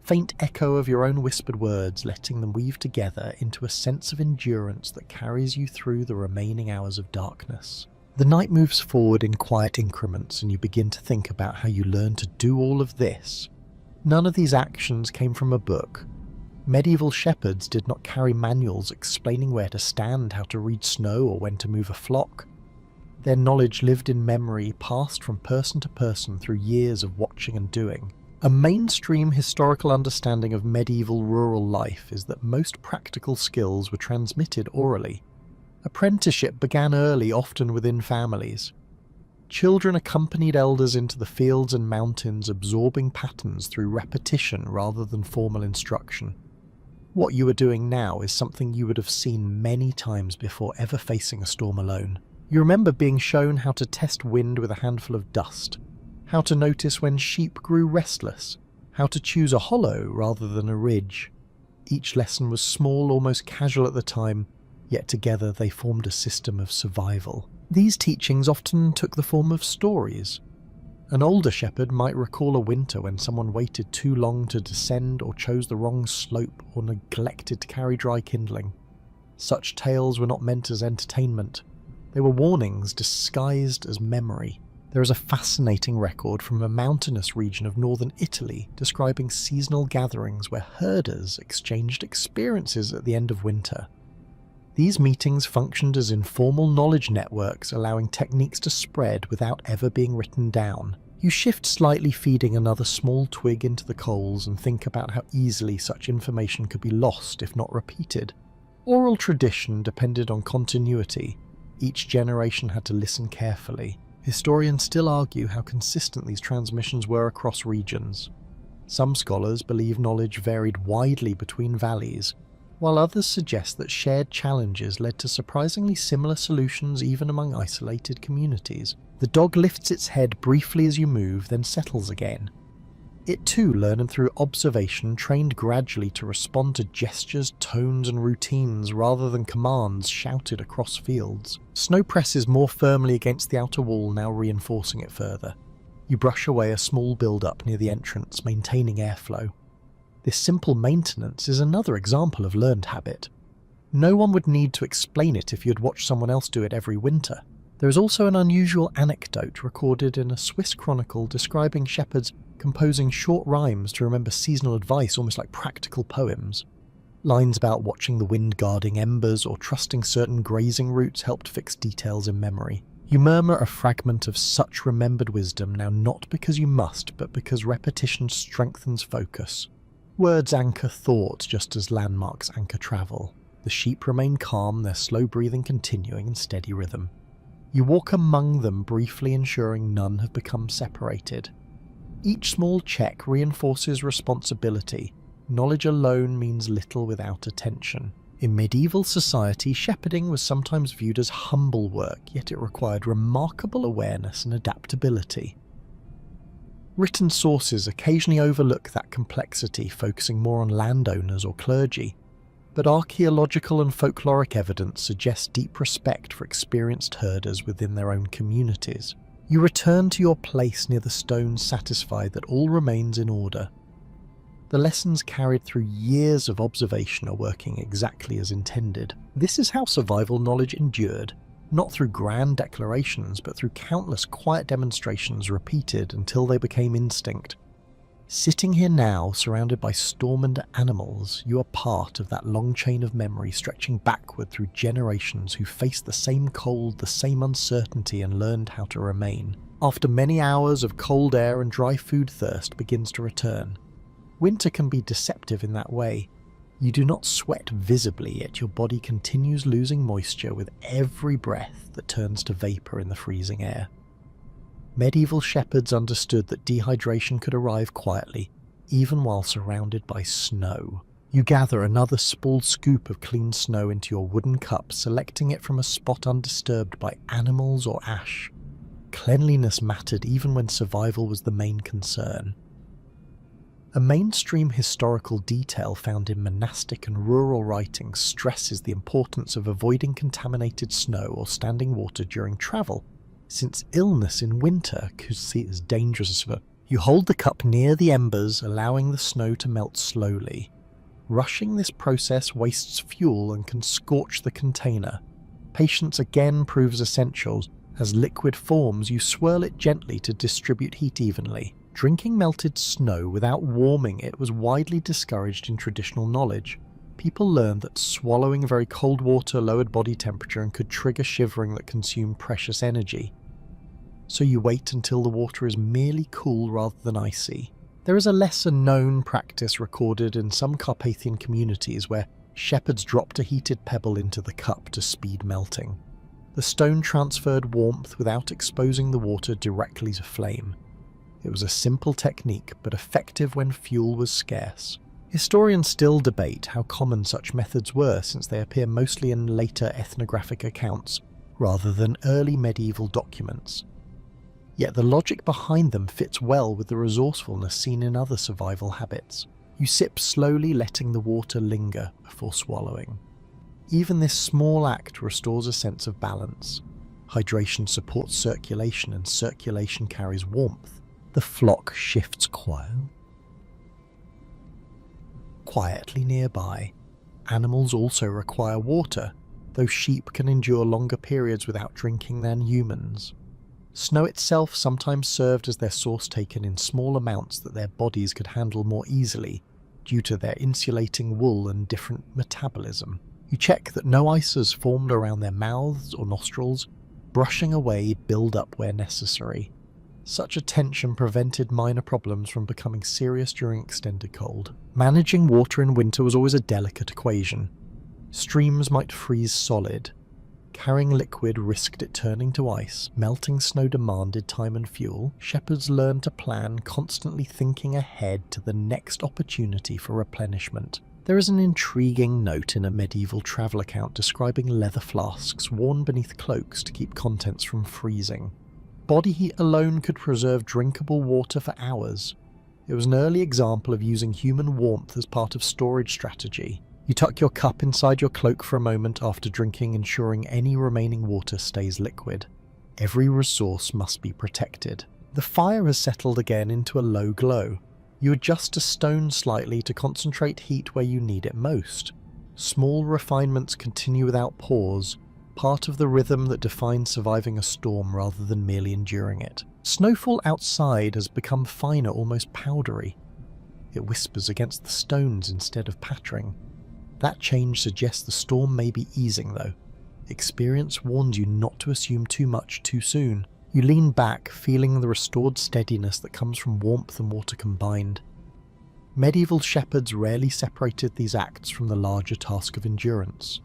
faint echo of your own whispered words, letting them weave together into a sense of endurance that carries you through the remaining hours of darkness. The night moves forward in quiet increments, and you begin to think about how you learned to do all of this. None of these actions came from a book. Medieval shepherds did not carry manuals explaining where to stand, how to read snow, or when to move a flock. Their knowledge lived in memory, passed from person to person through years of watching and doing. A mainstream historical understanding of medieval rural life is that most practical skills were transmitted orally. Apprenticeship began early, often within families. Children accompanied elders into the fields and mountains, absorbing patterns through repetition rather than formal instruction. What you are doing now is something you would have seen many times before ever facing a storm alone. You remember being shown how to test wind with a handful of dust, how to notice when sheep grew restless, how to choose a hollow rather than a ridge. Each lesson was small, almost casual at the time, yet together they formed a system of survival. These teachings often took the form of stories. An older shepherd might recall a winter when someone waited too long to descend or chose the wrong slope or neglected to carry dry kindling. Such tales were not meant as entertainment. They were warnings disguised as memory. There is a fascinating record from a mountainous region of northern Italy describing seasonal gatherings where herders exchanged experiences at the end of winter. These meetings functioned as informal knowledge networks, allowing techniques to spread without ever being written down. You shift slightly, feeding another small twig into the coals, and think about how easily such information could be lost if not repeated. Oral tradition depended on continuity. Each generation had to listen carefully. Historians still argue how consistent these transmissions were across regions. Some scholars believe knowledge varied widely between valleys, while others suggest that shared challenges led to surprisingly similar solutions even among isolated communities. The dog lifts its head briefly as you move, then settles again. It too learned through observation, trained gradually to respond to gestures, tones, and routines rather than commands shouted across fields. Snow presses more firmly against the outer wall, now reinforcing it further. You brush away a small build-up near the entrance, maintaining airflow. This simple maintenance is another example of learned habit. No one would need to explain it if you had watched someone else do it every winter. There is also an unusual anecdote recorded in a Swiss chronicle describing shepherds composing short rhymes to remember seasonal advice, almost like practical poems. Lines about watching the wind guarding embers or trusting certain grazing routes helped fix details in memory. You murmur a fragment of such remembered wisdom now not because you must, but because repetition strengthens focus. Words anchor thought just as landmarks anchor travel. The sheep remain calm, their slow breathing continuing in steady rhythm. You walk among them, briefly ensuring none have become separated. Each small check reinforces responsibility. Knowledge alone means little without attention. In medieval society, shepherding was sometimes viewed as humble work, yet it required remarkable awareness and adaptability. Written sources occasionally overlook that complexity, focusing more on landowners or clergy, but archaeological and folkloric evidence suggests deep respect for experienced herders within their own communities. You return to your place near the stones, satisfied that all remains in order. The lessons carried through years of observation are working exactly as intended. This is how survival knowledge endured, not through grand declarations, but through countless quiet demonstrations repeated until they became instinct. Sitting here now, surrounded by storm-and animals, you are part of that long chain of memory stretching backward through generations who faced the same cold, the same uncertainty, and learned how to remain. After many hours of cold air and dry food, thirst begins to return. Winter can be deceptive in that way. You do not sweat visibly, yet your body continues losing moisture with every breath that turns to vapour in the freezing air. Medieval shepherds understood that dehydration could arrive quietly, even while surrounded by snow. You gather another small scoop of clean snow into your wooden cup, selecting it from a spot undisturbed by animals or ash. Cleanliness mattered even when survival was the main concern. A mainstream historical detail found in monastic and rural writings stresses the importance of avoiding contaminated snow or standing water during travel, since illness in winter could see as dangerous. You hold the cup near the embers, allowing the snow to melt slowly. Rushing this process wastes fuel and can scorch the container. Patience again proves essential. As liquid forms, you swirl it gently to distribute heat evenly. Drinking melted snow without warming it was widely discouraged in traditional knowledge. People learned that swallowing very cold water lowered body temperature and could trigger shivering that consumed precious energy. So you wait until the water is merely cool rather than icy. There is a lesser-known practice recorded in some Carpathian communities where shepherds dropped a heated pebble into the cup to speed melting. The stone transferred warmth without exposing the water directly to flame. It was a simple technique, but effective when fuel was scarce. Historians still debate how common such methods were, since they appear mostly in later ethnographic accounts, rather than early medieval documents. Yet the logic behind them fits well with the resourcefulness seen in other survival habits. You sip slowly, letting the water linger before swallowing. Even this small act restores a sense of balance. Hydration supports circulation, and circulation carries warmth. The flock shifts quietly nearby. Animals also require water, though sheep can endure longer periods without drinking than humans. Snow itself sometimes served as their source, taken in small amounts that their bodies could handle more easily due to their insulating wool and different metabolism. You check that no ice has formed around their mouths or nostrils, brushing away build-up where necessary. Such attention prevented minor problems from becoming serious during extended cold. Managing water in winter was always a delicate equation. Streams might freeze solid. Carrying liquid risked it turning to ice. Melting snow demanded time and fuel. Shepherds learned to plan, constantly thinking ahead to the next opportunity for replenishment. There is an intriguing note in a medieval travel account describing leather flasks worn beneath cloaks to keep contents from freezing. Body heat alone could preserve drinkable water for hours. It was an early example of using human warmth as part of storage strategy. You tuck your cup inside your cloak for a moment after drinking, ensuring any remaining water stays liquid. Every resource must be protected. The fire has settled again into a low glow. You adjust a stone slightly to concentrate heat where you need it most. Small refinements continue without pause, part of the rhythm that defines surviving a storm rather than merely enduring it. Snowfall outside has become finer, almost powdery. It whispers against the stones instead of pattering. That change suggests the storm may be easing though. Experience warns you not to assume too much too soon. You lean back, feeling the restored steadiness that comes from warmth and water combined. Medieval shepherds rarely separated these acts from the larger task of endurance.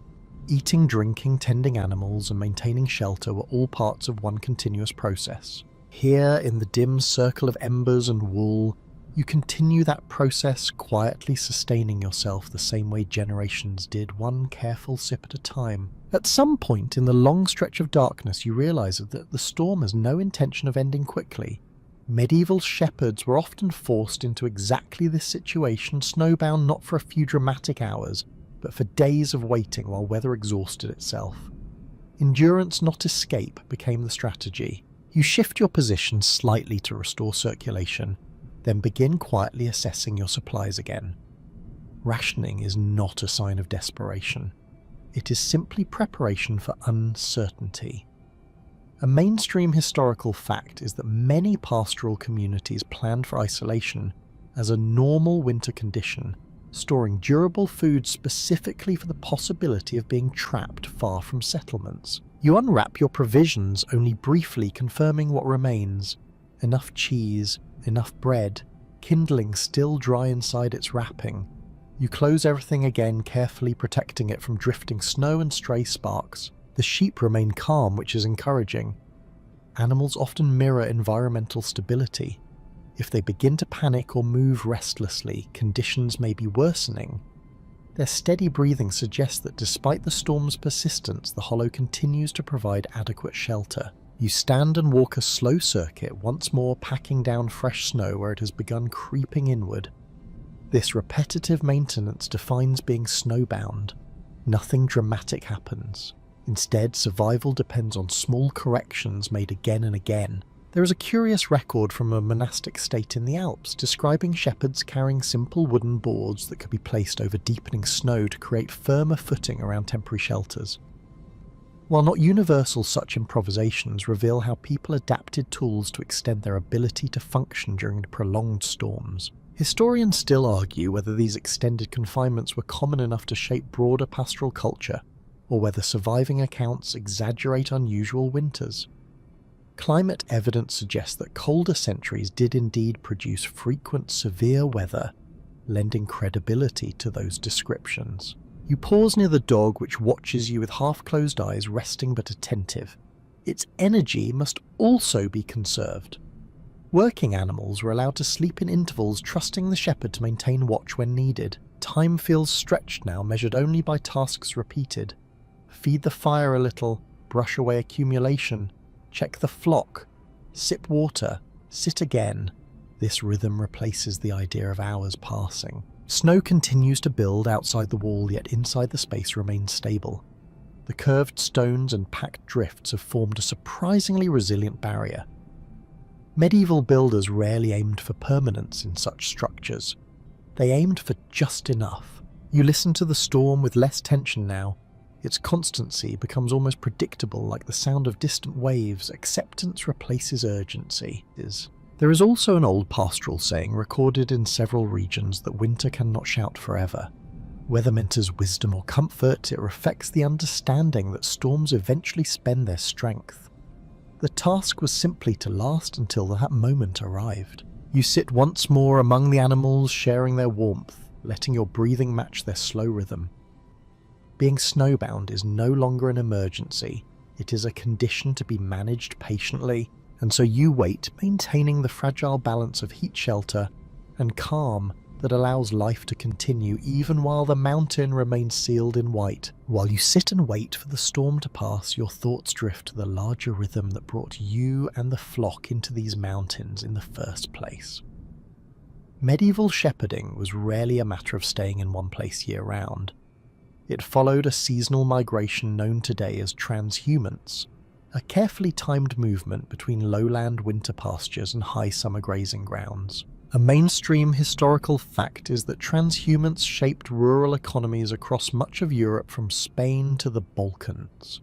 Eating, drinking, tending animals, and maintaining shelter were all parts of one continuous process. Here, in the dim circle of embers and wool, you continue that process, quietly sustaining yourself the same way generations did, one careful sip at a time. At some point in the long stretch of darkness, you realise that the storm has no intention of ending quickly. Medieval shepherds were often forced into exactly this situation, snowbound not for a few dramatic hours, but for days of waiting while weather exhausted itself. Endurance, not escape, became the strategy. You shift your position slightly to restore circulation, then begin quietly assessing your supplies again. Rationing is not a sign of desperation. It is simply preparation for uncertainty. A mainstream historical fact is that many pastoral communities planned for isolation as a normal winter condition, storing durable food specifically for the possibility of being trapped far from settlements. You unwrap your provisions, only briefly confirming what remains. Enough cheese, enough bread, kindling still dry inside its wrapping. You close everything again, carefully protecting it from drifting snow and stray sparks. The sheep remain calm, which is encouraging. Animals often mirror environmental stability. If they begin to panic or move restlessly, conditions may be worsening. Their steady breathing suggests that despite the storm's persistence, the hollow continues to provide adequate shelter. You stand and walk a slow circuit, once more packing down fresh snow where it has begun creeping inward. This repetitive maintenance defines being snowbound. Nothing dramatic happens. Instead, survival depends on small corrections made again and again. There is a curious record from a monastic state in the Alps describing shepherds carrying simple wooden boards that could be placed over deepening snow to create firmer footing around temporary shelters. While not universal, such improvisations reveal how people adapted tools to extend their ability to function during prolonged storms. Historians still argue whether these extended confinements were common enough to shape broader pastoral culture, or whether surviving accounts exaggerate unusual winters. Climate evidence suggests that colder centuries did indeed produce frequent severe weather, lending credibility to those descriptions. You pause near the dog, which watches you with half-closed eyes, resting but attentive. Its energy must also be conserved. Working animals were allowed to sleep in intervals, trusting the shepherd to maintain watch when needed. Time feels stretched now, measured only by tasks repeated. Feed the fire a little, brush away accumulation, check the flock, sip water, sit again. This rhythm replaces the idea of hours passing. Snow continues to build outside the wall, yet inside the space remains stable. The curved stones and packed drifts have formed a surprisingly resilient barrier. Medieval builders rarely aimed for permanence in such structures. They aimed for just enough. You listen to the storm with less tension now. Its constancy becomes almost predictable, like the sound of distant waves. Acceptance replaces urgency. There is also an old pastoral saying recorded in several regions that winter cannot shout forever. Whether meant as wisdom or comfort, it reflects the understanding that storms eventually spend their strength. The task was simply to last until that moment arrived. You sit once more among the animals, sharing their warmth, letting your breathing match their slow rhythm. Being snowbound is no longer an emergency, it is a condition to be managed patiently, and so you wait, maintaining the fragile balance of heat shelter and calm that allows life to continue even while the mountain remains sealed in white. While you sit and wait for the storm to pass, your thoughts drift to the larger rhythm that brought you and the flock into these mountains in the first place. Medieval shepherding was rarely a matter of staying in one place year-round. It followed a seasonal migration known today as transhumance, a carefully timed movement between lowland winter pastures and high summer grazing grounds. A mainstream historical fact is that transhumance shaped rural economies across much of Europe from Spain to the Balkans.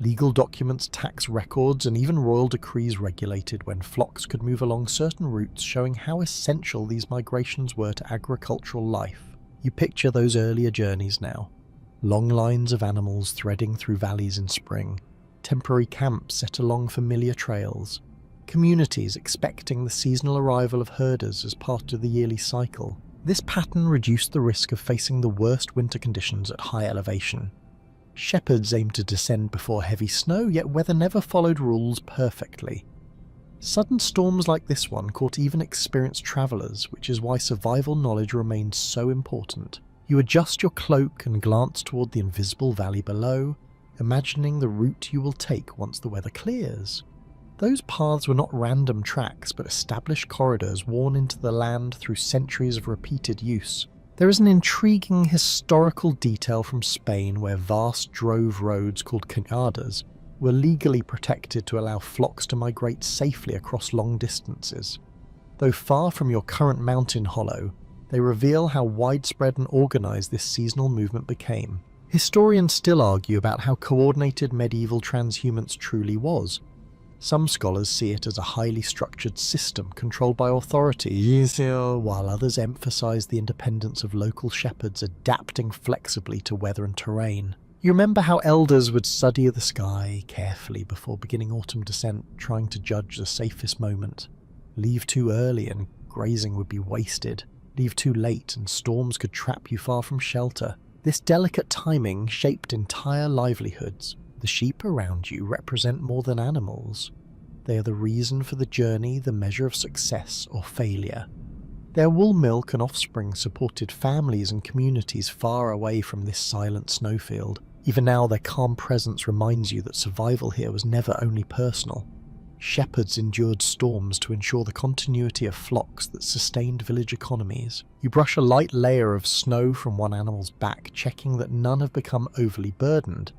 Legal documents, tax records, and even royal decrees regulated when flocks could move along certain routes, showing how essential these migrations were to agricultural life. You picture those earlier journeys now. Long lines of animals threading through valleys in spring, temporary camps set along familiar trails, communities expecting the seasonal arrival of herders as part of the yearly cycle. This pattern reduced the risk of facing the worst winter conditions at high elevation. Shepherds aimed to descend before heavy snow, yet weather never followed rules perfectly. Sudden storms like this one caught even experienced travellers, which is why survival knowledge remained so important. You adjust your cloak and glance toward the invisible valley below, imagining the route you will take once the weather clears. Those paths were not random tracks, but established corridors worn into the land through centuries of repeated use. There is an intriguing historical detail from Spain where vast drove roads called cañadas were legally protected to allow flocks to migrate safely across long distances. Though far from your current mountain hollow, they reveal how widespread and organised this seasonal movement became. Historians still argue about how coordinated medieval transhumance truly was. Some scholars see it as a highly structured system controlled by authority, while others emphasise the independence of local shepherds adapting flexibly to weather and terrain. You remember how elders would study the sky carefully before beginning autumn descent, trying to judge the safest moment. Leave too early and grazing would be wasted. Leave too late and storms could trap you far from shelter. This delicate timing shaped entire livelihoods. The sheep around you represent more than animals. They are the reason for the journey, the measure of success or failure. Their wool, milk and offspring supported families and communities far away from this silent snowfield. Even now, their calm presence reminds you that survival here was never only personal. Shepherds endured storms to ensure the continuity of flocks that sustained village economies. You brush a light layer of snow from one animal's back, checking that none have become overly burdened.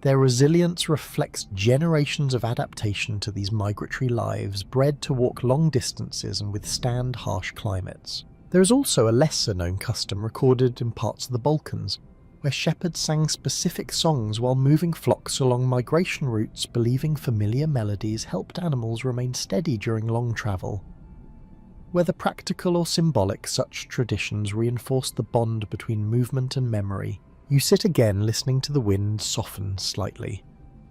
Their resilience reflects generations of adaptation to these migratory lives, bred to walk long distances and withstand harsh climates. There is also a lesser-known custom recorded in parts of the Balkans, where shepherds sang specific songs while moving flocks along migration routes, believing familiar melodies helped animals remain steady during long travel. Whether practical or symbolic, such traditions reinforce the bond between movement and memory. You sit again, listening to the wind soften slightly.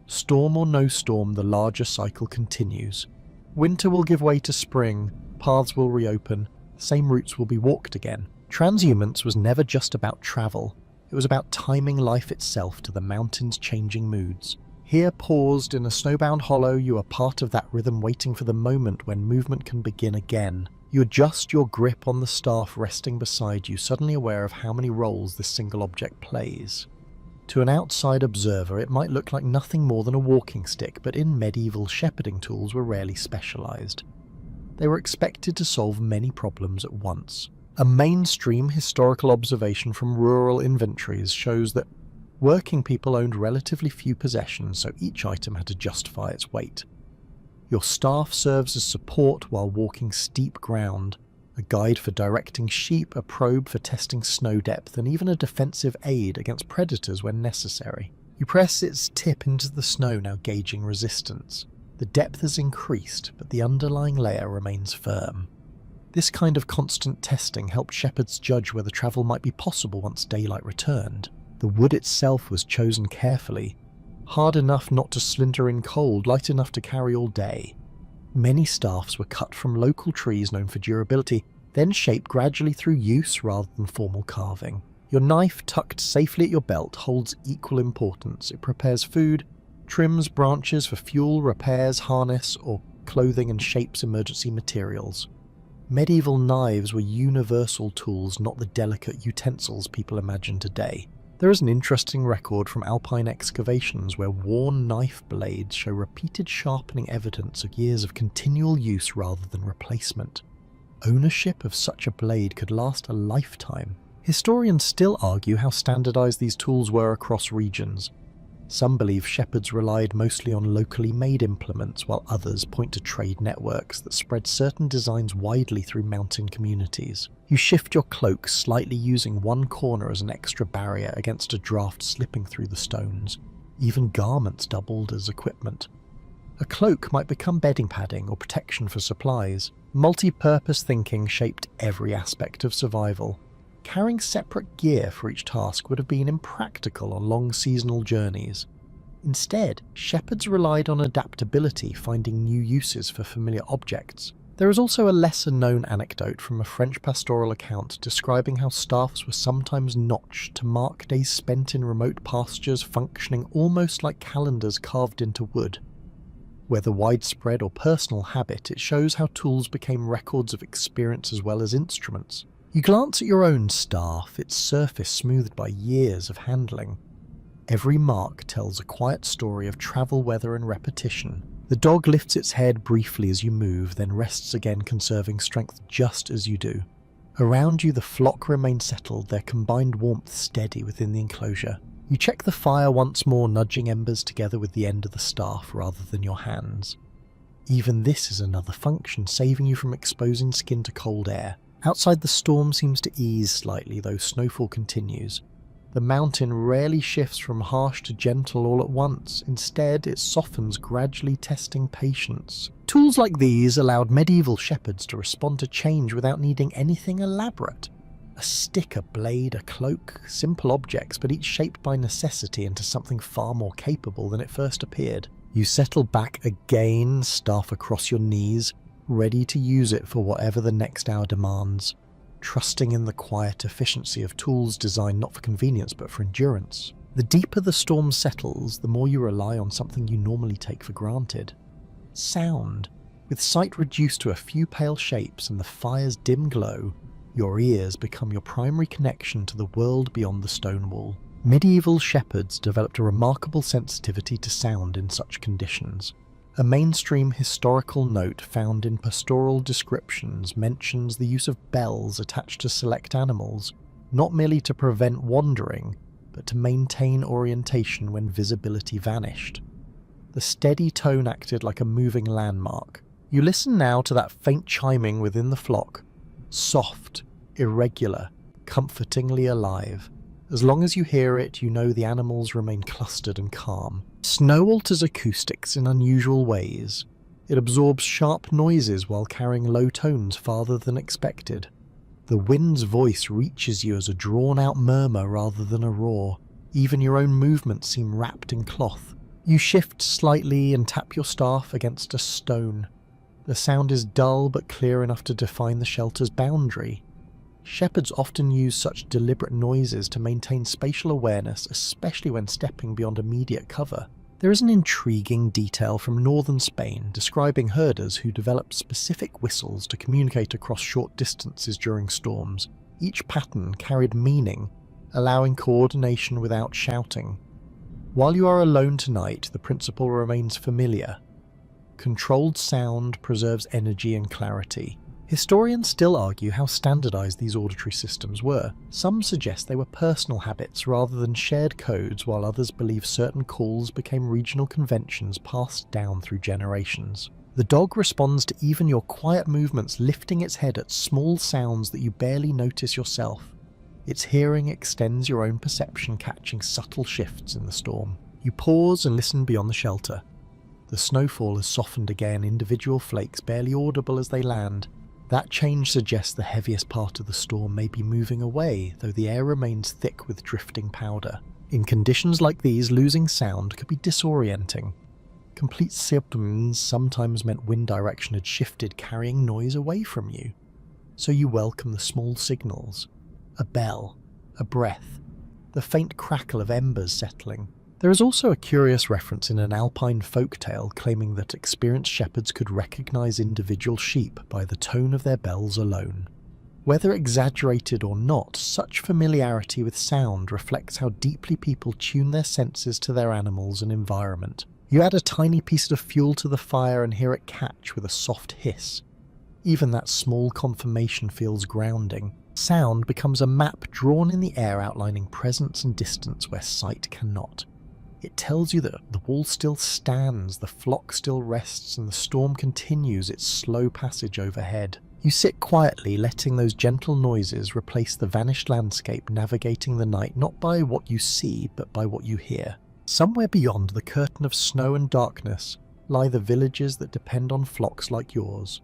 Storm or no storm, the larger cycle continues. Winter will give way to spring, paths will reopen, the same routes will be walked again. Transhumance was never just about travel, it was about timing life itself to the mountain's changing moods. Here, paused in a snowbound hollow, you are part of that rhythm, waiting for the moment when movement can begin again. You adjust your grip on the staff resting beside you, suddenly aware of how many roles this single object plays. To an outside observer, it might look like nothing more than a walking stick, but in medieval, shepherding tools were rarely specialised. They were expected to solve many problems at once. A mainstream historical observation from rural inventories shows that working people owned relatively few possessions, so each item had to justify its weight. Your staff serves as support while walking steep ground, a guide for directing sheep, a probe for testing snow depth, and even a defensive aid against predators when necessary. You press its tip into the snow, now gauging resistance. The depth has increased, but the underlying layer remains firm. This kind of constant testing helped shepherds judge whether travel might be possible once daylight returned. The wood itself was chosen carefully, hard enough not to splinter in cold, light enough to carry all day. Many staffs were cut from local trees known for durability, then shaped gradually through use rather than formal carving. Your knife, tucked safely at your belt, holds equal importance. It prepares food, trims branches for fuel, repairs harness or clothing, and shapes emergency materials. Medieval knives were universal tools, not the delicate utensils people imagine today. There is an interesting record from alpine excavations where worn knife blades show repeated sharpening evidence of years of continual use rather than replacement. Ownership of such a blade could last a lifetime. Historians still argue how standardized these tools were across regions. Some believe shepherds relied mostly on locally made implements, while others point to trade networks that spread certain designs widely through mountain communities. You shift your cloak slightly, using one corner as an extra barrier against a draft slipping through the stones. Even garments doubled as equipment. A cloak might become bedding padding or protection for supplies. Multi-purpose thinking shaped every aspect of survival. Carrying separate gear for each task would have been impractical on long seasonal journeys. Instead, shepherds relied on adaptability, finding new uses for familiar objects. There is also a lesser-known anecdote from a French pastoral account describing how staffs were sometimes notched to mark days spent in remote pastures, functioning almost like calendars carved into wood. Whether widespread or personal habit, it shows how tools became records of experience as well as instruments. You glance at your own staff, its surface smoothed by years of handling. Every mark tells a quiet story of travel, weather, and repetition. The dog lifts its head briefly as you move, then rests again, conserving strength just as you do. Around you, the flock remain settled, their combined warmth steady within the enclosure. You check the fire once more, nudging embers together with the end of the staff rather than your hands. Even this is another function, saving you from exposing skin to cold air. Outside, the storm seems to ease slightly, though snowfall continues. The mountain rarely shifts from harsh to gentle all at once. Instead, it softens, gradually testing patience. Tools like these allowed medieval shepherds to respond to change without needing anything elaborate. A stick, a blade, a cloak, simple objects, but each shaped by necessity into something far more capable than it first appeared. You settle back again, staff across your knees, ready to use it for whatever the next hour demands, trusting in the quiet efficiency of tools designed not for convenience but for endurance. The deeper the storm settles, the more you rely on something you normally take for granted. Sound. With sight reduced to a few pale shapes and the fire's dim glow, your ears become your primary connection to the world beyond the stone wall. Medieval shepherds developed a remarkable sensitivity to sound in such conditions. A mainstream historical note found in pastoral descriptions mentions the use of bells attached to select animals, not merely to prevent wandering, but to maintain orientation when visibility vanished. The steady tone acted like a moving landmark. You listen now to that faint chiming within the flock, soft, irregular, comfortingly alive. As long as you hear it, you know the animals remain clustered and calm. Snow alters acoustics in unusual ways. It absorbs sharp noises while carrying low tones farther than expected. The wind's voice reaches you as a drawn-out murmur rather than a roar. Even your own movements seem wrapped in cloth. You shift slightly and tap your staff against a stone. The sound is dull but clear enough to define the shelter's boundary. Shepherds often use such deliberate noises to maintain spatial awareness, especially when stepping beyond immediate cover. There is an intriguing detail from northern Spain describing herders who developed specific whistles to communicate across short distances during storms. Each pattern carried meaning, allowing coordination without shouting. While you are alone tonight, the principle remains familiar. Controlled sound preserves energy and clarity. Historians still argue how standardized these auditory systems were. Some suggest they were personal habits rather than shared codes, while others believe certain calls became regional conventions passed down through generations. The dog responds to even your quiet movements, lifting its head at small sounds that you barely notice yourself. Its hearing extends your own perception, catching subtle shifts in the storm. You pause and listen beyond the shelter. The snowfall has softened again, individual flakes barely audible as they land. That change suggests the heaviest part of the storm may be moving away, though the air remains thick with drifting powder. In conditions like these, losing sound could be disorienting. Complete sibilance sometimes meant wind direction had shifted, carrying noise away from you. So you welcome the small signals. A bell, a breath, the faint crackle of embers settling. There is also a curious reference in an alpine folktale claiming that experienced shepherds could recognize individual sheep by the tone of their bells alone. Whether exaggerated or not, such familiarity with sound reflects how deeply people tune their senses to their animals and environment. You add a tiny piece of fuel to the fire and hear it catch with a soft hiss. Even that small confirmation feels grounding. Sound becomes a map drawn in the air outlining presence and distance where sight cannot. It tells you that the wall still stands, the flock still rests, and the storm continues its slow passage overhead. You sit quietly, letting those gentle noises replace the vanished landscape, navigating the night not by what you see, but by what you hear. Somewhere beyond the curtain of snow and darkness lie the villages that depend on flocks like yours.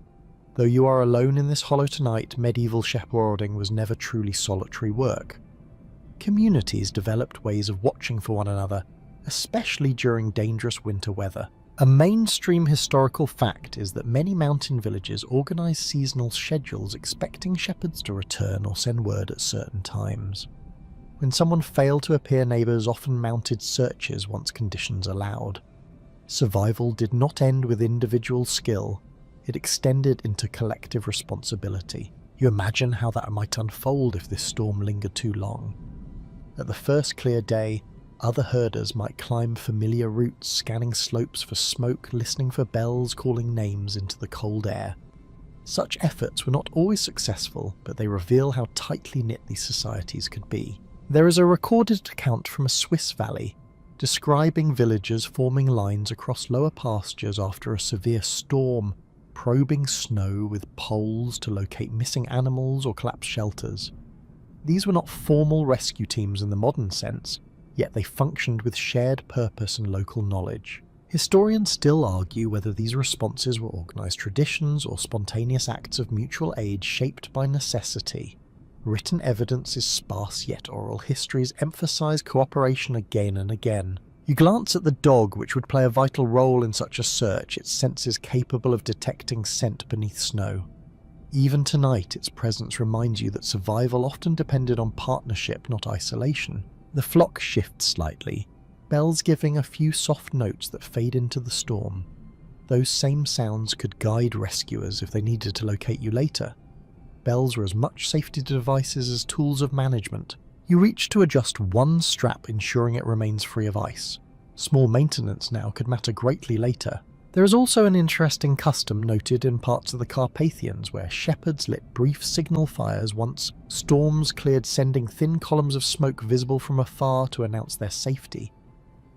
Though you are alone in this hollow tonight, medieval shepherding was never truly solitary work. Communities developed ways of watching for one another, especially during dangerous winter weather. A mainstream historical fact is that many mountain villages organise seasonal schedules expecting shepherds to return or send word at certain times. When someone failed to appear, neighbours often mounted searches once conditions allowed. Survival did not end with individual skill, it extended into collective responsibility. You imagine how that might unfold if this storm lingered too long. At the first clear day, other herders might climb familiar routes, scanning slopes for smoke, listening for bells calling names into the cold air. Such efforts were not always successful, but they reveal how tightly knit these societies could be. There is a recorded account from a Swiss valley describing villagers forming lines across lower pastures after a severe storm, probing snow with poles to locate missing animals or collapsed shelters. These were not formal rescue teams in the modern sense, yet they functioned with shared purpose and local knowledge. Historians still argue whether these responses were organised traditions or spontaneous acts of mutual aid shaped by necessity. Written evidence is sparse, yet oral histories emphasise cooperation again and again. You glance at the dog, which would play a vital role in such a search, its senses capable of detecting scent beneath snow. Even tonight, its presence reminds you that survival often depended on partnership, not isolation. The flock shifts slightly, bells giving a few soft notes that fade into the storm. Those same sounds could guide rescuers if they needed to locate you later. Bells were as much safety devices as tools of management. You reach to adjust one strap, ensuring it remains free of ice. Small maintenance now could matter greatly later. There is also an interesting custom noted in parts of the Carpathians where shepherds lit brief signal fires once storms cleared, sending thin columns of smoke visible from afar to announce their safety.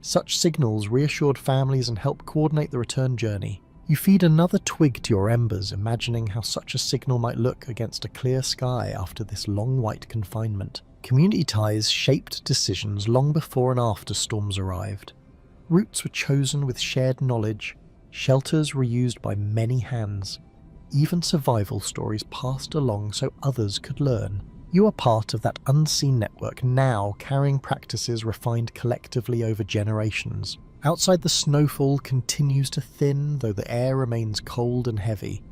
Such signals reassured families and helped coordinate the return journey. You feed another twig to your embers, imagining how such a signal might look against a clear sky after this long white confinement. Community ties shaped decisions long before and after storms arrived. Routes were chosen with shared knowledge, shelters were used by many hands. Even survival stories passed along so others could learn. You are part of that unseen network now, carrying practices refined collectively over generations. Outside, the snowfall continues to thin, though the air remains cold and heavy.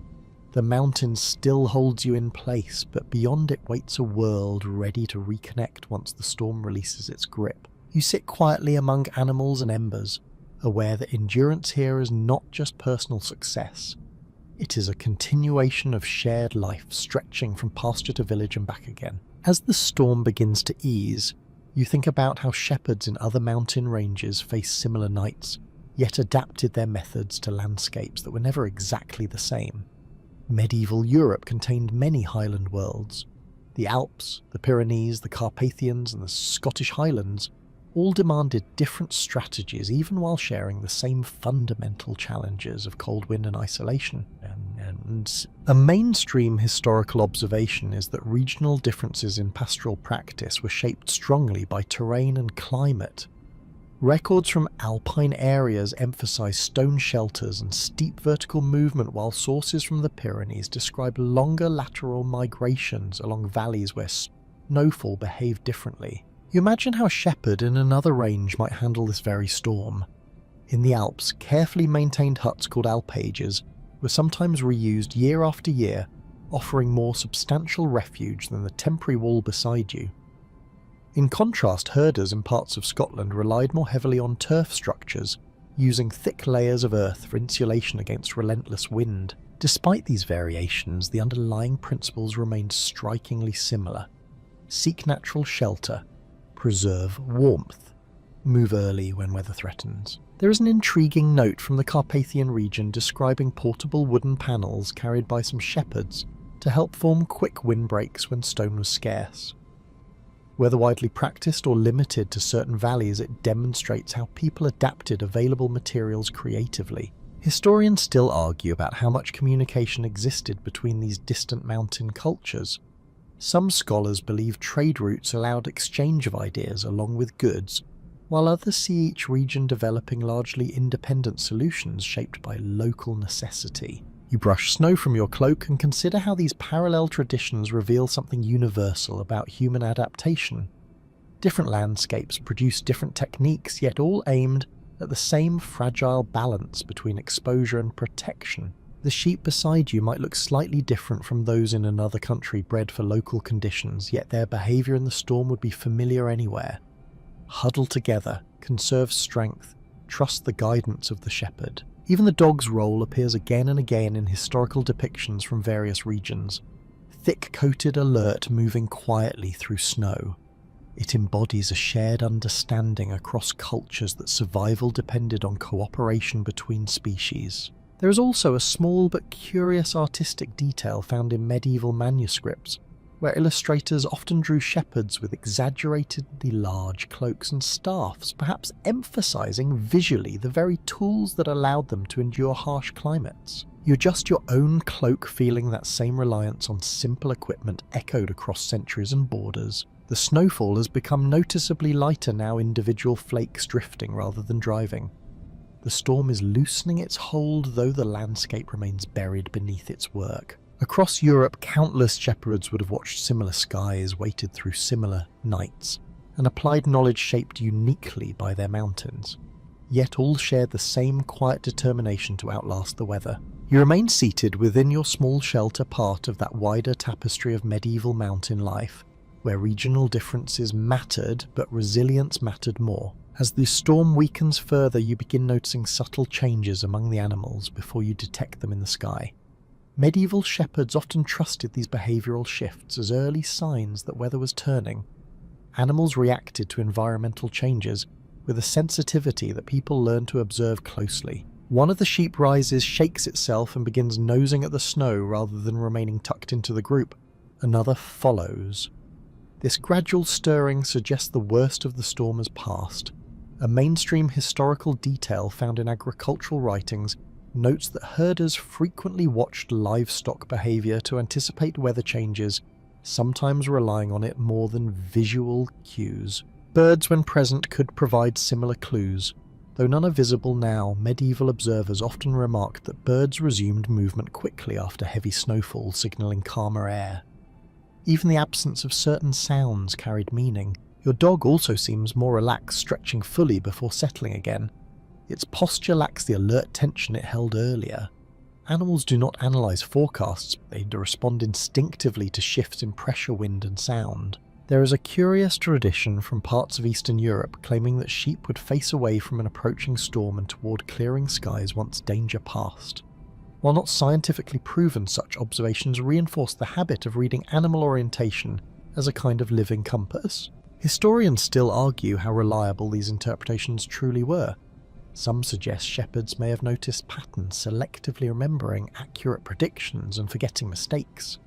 The mountain still holds you in place, but beyond it waits a world ready to reconnect once the storm releases its grip. You sit quietly among animals and embers, aware that endurance here is not just personal success. It is a continuation of shared life, stretching from pasture to village and back again. As the storm begins to ease, you think about how shepherds in other mountain ranges faced similar nights, yet adapted their methods to landscapes that were never exactly the same. Medieval Europe contained many highland worlds. The Alps, the Pyrenees, the Carpathians, and the Scottish Highlands all demanded different strategies, even while sharing the same fundamental challenges of cold wind and isolation. And a mainstream historical observation is that regional differences in pastoral practice were shaped strongly by terrain and climate. Records from alpine areas emphasize stone shelters and steep vertical movement, while sources from the Pyrenees describe longer lateral migrations along valleys where snowfall behaved differently. You imagine how a shepherd in another range might handle this very storm. In the Alps, carefully maintained huts called alpages were sometimes reused year after year, offering more substantial refuge than the temporary wall beside you. In contrast, herders in parts of Scotland relied more heavily on turf structures, using thick layers of earth for insulation against relentless wind. Despite these variations, the underlying principles remained strikingly similar. Seek natural shelter, preserve warmth, move early when weather threatens. There is an intriguing note from the Carpathian region describing portable wooden panels carried by some shepherds to help form quick windbreaks when stone was scarce. Whether widely practiced or limited to certain valleys, it demonstrates how people adapted available materials creatively. Historians still argue about how much communication existed between these distant mountain cultures. Some scholars believe trade routes allowed exchange of ideas along with goods, while others see each region developing largely independent solutions shaped by local necessity. You brush snow from your cloak and consider how these parallel traditions reveal something universal about human adaptation. Different landscapes produce different techniques, yet all aimed at the same fragile balance between exposure and protection. The sheep beside you might look slightly different from those in another country bred for local conditions, yet their behaviour in the storm would be familiar anywhere. Huddle together, conserve strength, trust the guidance of the shepherd. Even the dog's role appears again and again in historical depictions from various regions. Thick-coated alert moving quietly through snow. It embodies a shared understanding across cultures that survival depended on cooperation between species. There is also a small but curious artistic detail found in medieval manuscripts, where illustrators often drew shepherds with exaggeratedly large cloaks and staffs, perhaps emphasizing visually the very tools that allowed them to endure harsh climates. You adjust your own cloak, feeling that same reliance on simple equipment echoed across centuries and borders. The snowfall has become noticeably lighter now, individual flakes drifting rather than driving. The storm is loosening its hold, though the landscape remains buried beneath its work. Across Europe, countless shepherds would have watched similar skies, waited through similar nights, and applied knowledge shaped uniquely by their mountains. Yet all shared the same quiet determination to outlast the weather. You remain seated within your small shelter, part of that wider tapestry of medieval mountain life, where regional differences mattered, but resilience mattered more. As the storm weakens further, you begin noticing subtle changes among the animals before you detect them in the sky. Medieval shepherds often trusted these behavioural shifts as early signs that weather was turning. Animals reacted to environmental changes with a sensitivity that people learned to observe closely. One of the sheep rises, shakes itself, and begins nosing at the snow rather than remaining tucked into the group. Another follows. This gradual stirring suggests the worst of the storm has passed. A mainstream historical detail found in agricultural writings notes that herders frequently watched livestock behaviour to anticipate weather changes, sometimes relying on it more than visual cues. Birds, when present, could provide similar clues. Though none are visible now, medieval observers often remarked that birds resumed movement quickly after heavy snowfall, signalling calmer air. Even the absence of certain sounds carried meaning. Your dog also seems more relaxed, stretching fully before settling again. Its posture lacks the alert tension it held earlier. Animals do not analyse forecasts, but they respond instinctively to shifts in pressure, wind and sound. There is a curious tradition from parts of Eastern Europe claiming that sheep would face away from an approaching storm and toward clearing skies once danger passed. While not scientifically proven, such observations reinforce the habit of reading animal orientation as a kind of living compass. Historians still argue how reliable these interpretations truly were. Some suggest shepherds may have noticed patterns, selectively remembering accurate predictions and forgetting mistakes.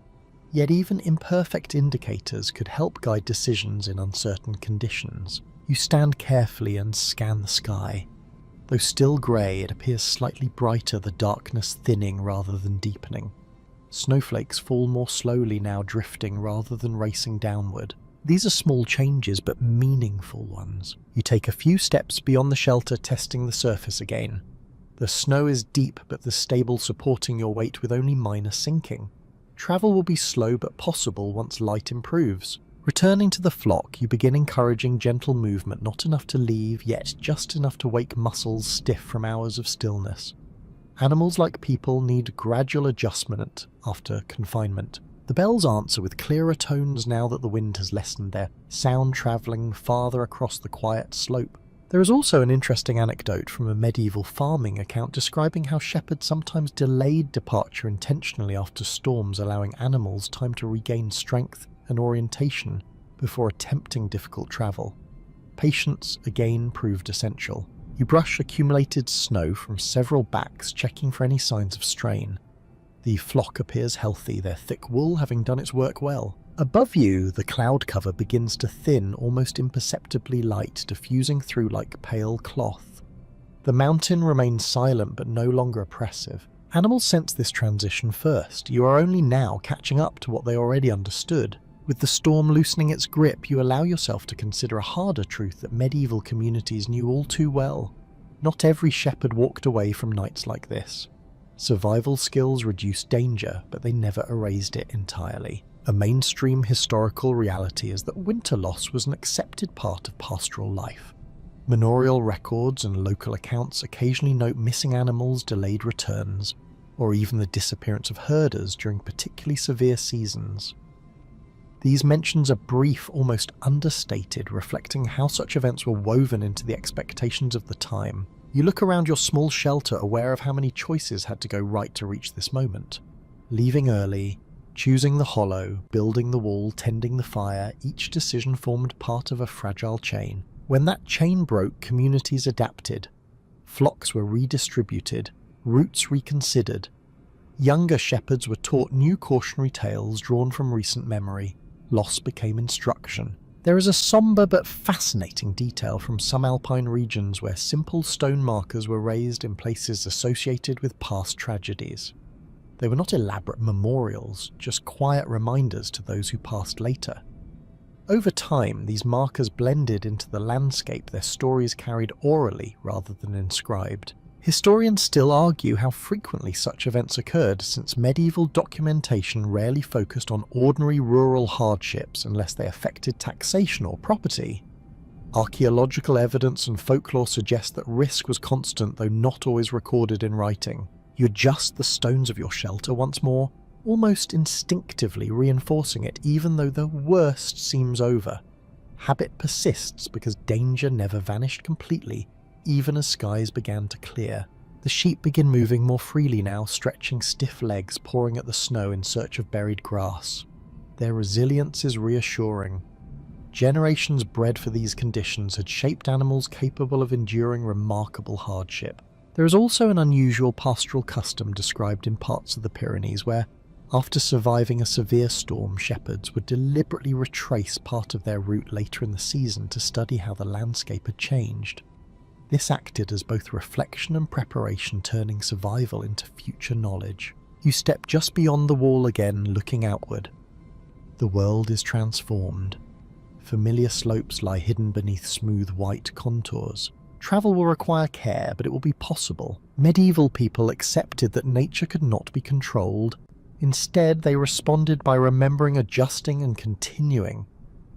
Yet even imperfect indicators could help guide decisions in uncertain conditions. You stand carefully and scan the sky. Though still grey, it appears slightly brighter, the darkness thinning rather than deepening. Snowflakes fall more slowly now, drifting rather than racing downward. These are small changes, but meaningful ones. You take a few steps beyond the shelter, testing the surface again. The snow is deep, but the stable, supporting your weight with only minor sinking. Travel will be slow but possible once light improves. Returning to the flock, you begin encouraging gentle movement, not enough to leave, yet just enough to wake muscles stiff from hours of stillness. Animals, like people, need gradual adjustment after confinement. The bells answer with clearer tones now that the wind has lessened, their sound travelling farther across the quiet slope. There is also an interesting anecdote from a medieval farming account describing how shepherds sometimes delayed departure intentionally after storms, allowing animals time to regain strength and orientation before attempting difficult travel. Patience again proved essential. You brush accumulated snow from several backs, checking for any signs of strain. The flock appears healthy, their thick wool having done its work well. Above you, the cloud cover begins to thin, almost imperceptibly light, diffusing through like pale cloth. The mountain remains silent but no longer oppressive. Animals sense this transition first. You are only now catching up to what they already understood. With the storm loosening its grip, you allow yourself to consider a harder truth that medieval communities knew all too well. Not every shepherd walked away from nights like this. Survival skills reduced danger, but they never erased it entirely. A mainstream historical reality is that winter loss was an accepted part of pastoral life. Manorial records and local accounts occasionally note missing animals, delayed returns, or even the disappearance of herders during particularly severe seasons. These mentions are brief, almost understated, reflecting how such events were woven into the expectations of the time. You look around your small shelter, aware of how many choices had to go right to reach this moment. Leaving early, choosing the hollow, building the wall, tending the fire, each decision formed part of a fragile chain. When that chain broke, communities adapted. Flocks were redistributed, routes reconsidered. Younger shepherds were taught new cautionary tales drawn from recent memory. Loss became instruction. There is a sombre but fascinating detail from some alpine regions where simple stone markers were raised in places associated with past tragedies. They were not elaborate memorials, just quiet reminders to those who passed later. Over time, these markers blended into the landscape, their stories carried orally rather than inscribed. Historians still argue how frequently such events occurred, since medieval documentation rarely focused on ordinary rural hardships unless they affected taxation or property. Archaeological evidence and folklore suggest that risk was constant, though not always recorded in writing. You adjust the stones of your shelter once more, almost instinctively reinforcing it even though the worst seems over. Habit persists because danger never vanished completely, even as skies began to clear. The sheep begin moving more freely now, stretching stiff legs, pawing at the snow in search of buried grass. Their resilience is reassuring. Generations bred for these conditions had shaped animals capable of enduring remarkable hardship. There is also an unusual pastoral custom described in parts of the Pyrenees where, after surviving a severe storm, shepherds would deliberately retrace part of their route later in the season to study how the landscape had changed. This acted as both reflection and preparation, turning survival into future knowledge. You step just beyond the wall again, looking outward. The world is transformed. Familiar slopes lie hidden beneath smooth white contours. Travel will require care, but it will be possible. Medieval people accepted that nature could not be controlled. Instead, they responded by remembering, adjusting, and continuing.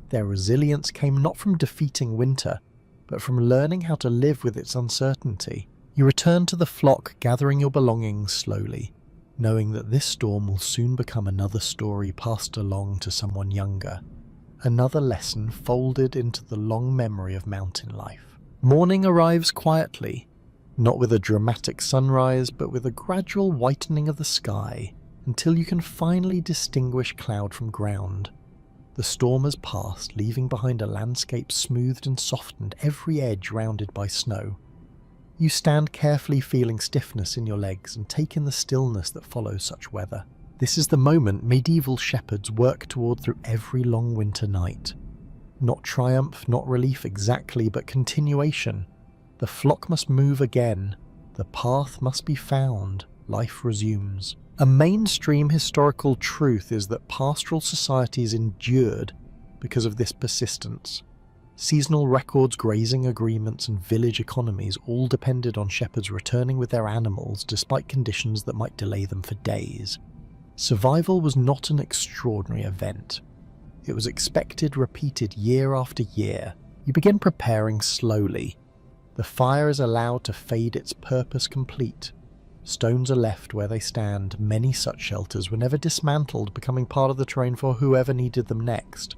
Their resilience came not from defeating winter, but from learning how to live with its uncertainty. You return to the flock, gathering your belongings slowly, knowing that this storm will soon become another story passed along to someone younger. Another lesson folded into the long memory of mountain life. Morning arrives quietly, not with a dramatic sunrise, but with a gradual whitening of the sky, until you can finally distinguish cloud from ground. The storm has passed, leaving behind a landscape smoothed and softened, every edge rounded by snow. You stand carefully, feeling stiffness in your legs and take in the stillness that follows such weather. This is the moment medieval shepherds work toward through every long winter night. Not triumph, not relief exactly, but continuation. The flock must move again. The path must be found. Life resumes. A mainstream historical truth is that pastoral societies endured because of this persistence. Seasonal records, grazing agreements, and village economies all depended on shepherds returning with their animals despite conditions that might delay them for days. Survival was not an extraordinary event. It was expected, repeated year after year. You begin preparing slowly. The fire is allowed to fade its purpose complete. Stones are left where they stand. Many such shelters were never dismantled, becoming part of the terrain for whoever needed them next.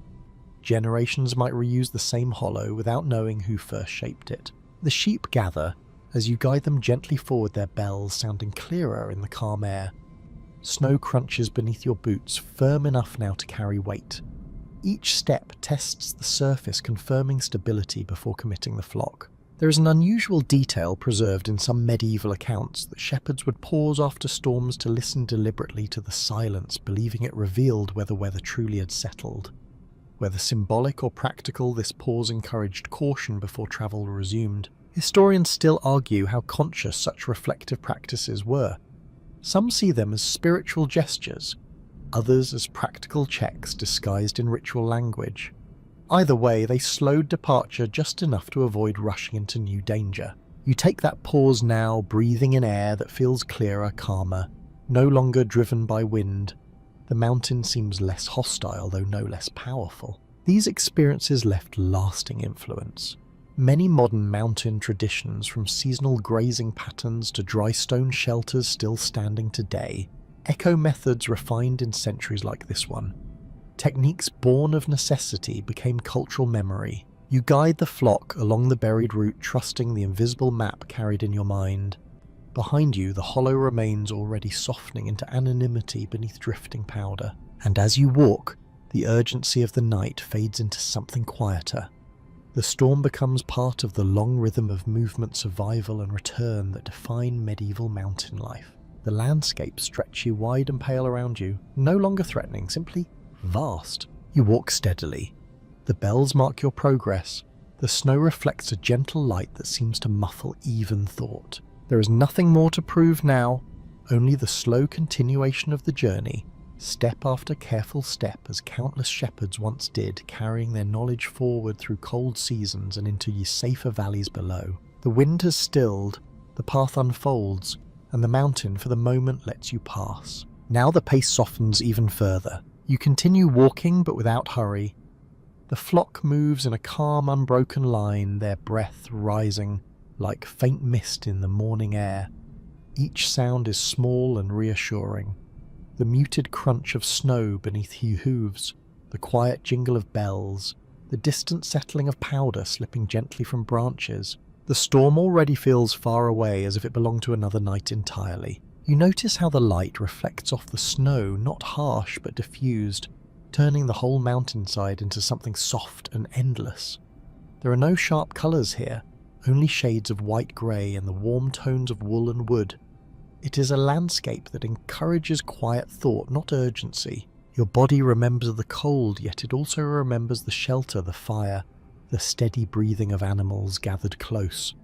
Generations might reuse the same hollow without knowing who first shaped it. The sheep gather as you guide them gently forward, their bells sounding clearer in the calm air. Snow crunches beneath your boots, firm enough now to carry weight. Each step tests the surface, confirming stability before committing the flock. There is an unusual detail preserved in some medieval accounts that shepherds would pause after storms to listen deliberately to the silence, believing it revealed whether weather truly had settled. Whether symbolic or practical, this pause encouraged caution before travel resumed. Historians still argue how conscious such reflective practices were. Some see them as spiritual gestures, others as practical checks disguised in ritual language. Either way, they slowed departure just enough to avoid rushing into new danger. You take that pause now, breathing in air that feels clearer, calmer, no longer driven by wind. The mountain seems less hostile, though no less powerful. These experiences left lasting influence. Many modern mountain traditions, from seasonal grazing patterns to dry stone shelters still standing today, echo methods refined in centuries like this one. Techniques born of necessity became cultural memory. You guide the flock along the buried route, trusting the invisible map carried in your mind. Behind you, the hollow remains already softening into anonymity beneath drifting powder. And as you walk, the urgency of the night fades into something quieter. The storm becomes part of the long rhythm of movement, survival, and return that define medieval mountain life. The landscape stretches wide and pale around you, no longer threatening, simply vast. You walk steadily. The bells mark your progress. The snow reflects a gentle light that seems to muffle even thought. There is nothing more to prove now, only the slow continuation of the journey, step after careful step, as countless shepherds once did, carrying their knowledge forward through cold seasons and into safer valleys below. The wind has stilled, the path unfolds, and the mountain for the moment lets you pass. Now the pace softens even further. You continue walking, but without hurry. The flock moves in a calm, unbroken line, their breath rising like faint mist in the morning air. Each sound is small and reassuring. The muted crunch of snow beneath your hooves, the quiet jingle of bells, the distant settling of powder slipping gently from branches. The storm already feels far away, as if it belonged to another night entirely. You notice how the light reflects off the snow, not harsh but diffused, turning the whole mountainside into something soft and endless. There are no sharp colours here, only shades of white-grey and the warm tones of wool and wood. It is a landscape that encourages quiet thought, not urgency. Your body remembers the cold, yet it also remembers the shelter, the fire, the steady breathing of animals gathered close.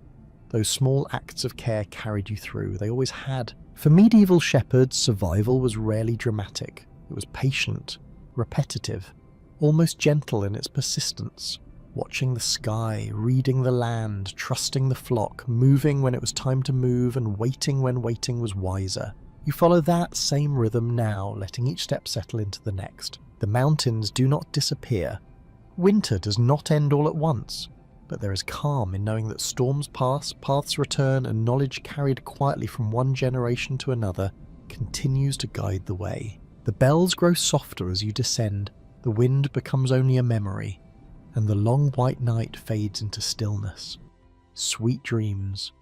Those small acts of care carried you through, they always had. For medieval shepherds, survival was rarely dramatic. It was patient, repetitive, almost gentle in its persistence. Watching the sky, reading the land, trusting the flock, moving when it was time to move and waiting when waiting was wiser. You follow that same rhythm now, letting each step settle into the next. The mountains do not disappear. Winter does not end all at once, but there is calm in knowing that storms pass, paths return, and knowledge carried quietly from one generation to another continues to guide the way. The bells grow softer as you descend, the wind becomes only a memory, and the long white night fades into stillness. Sweet dreams.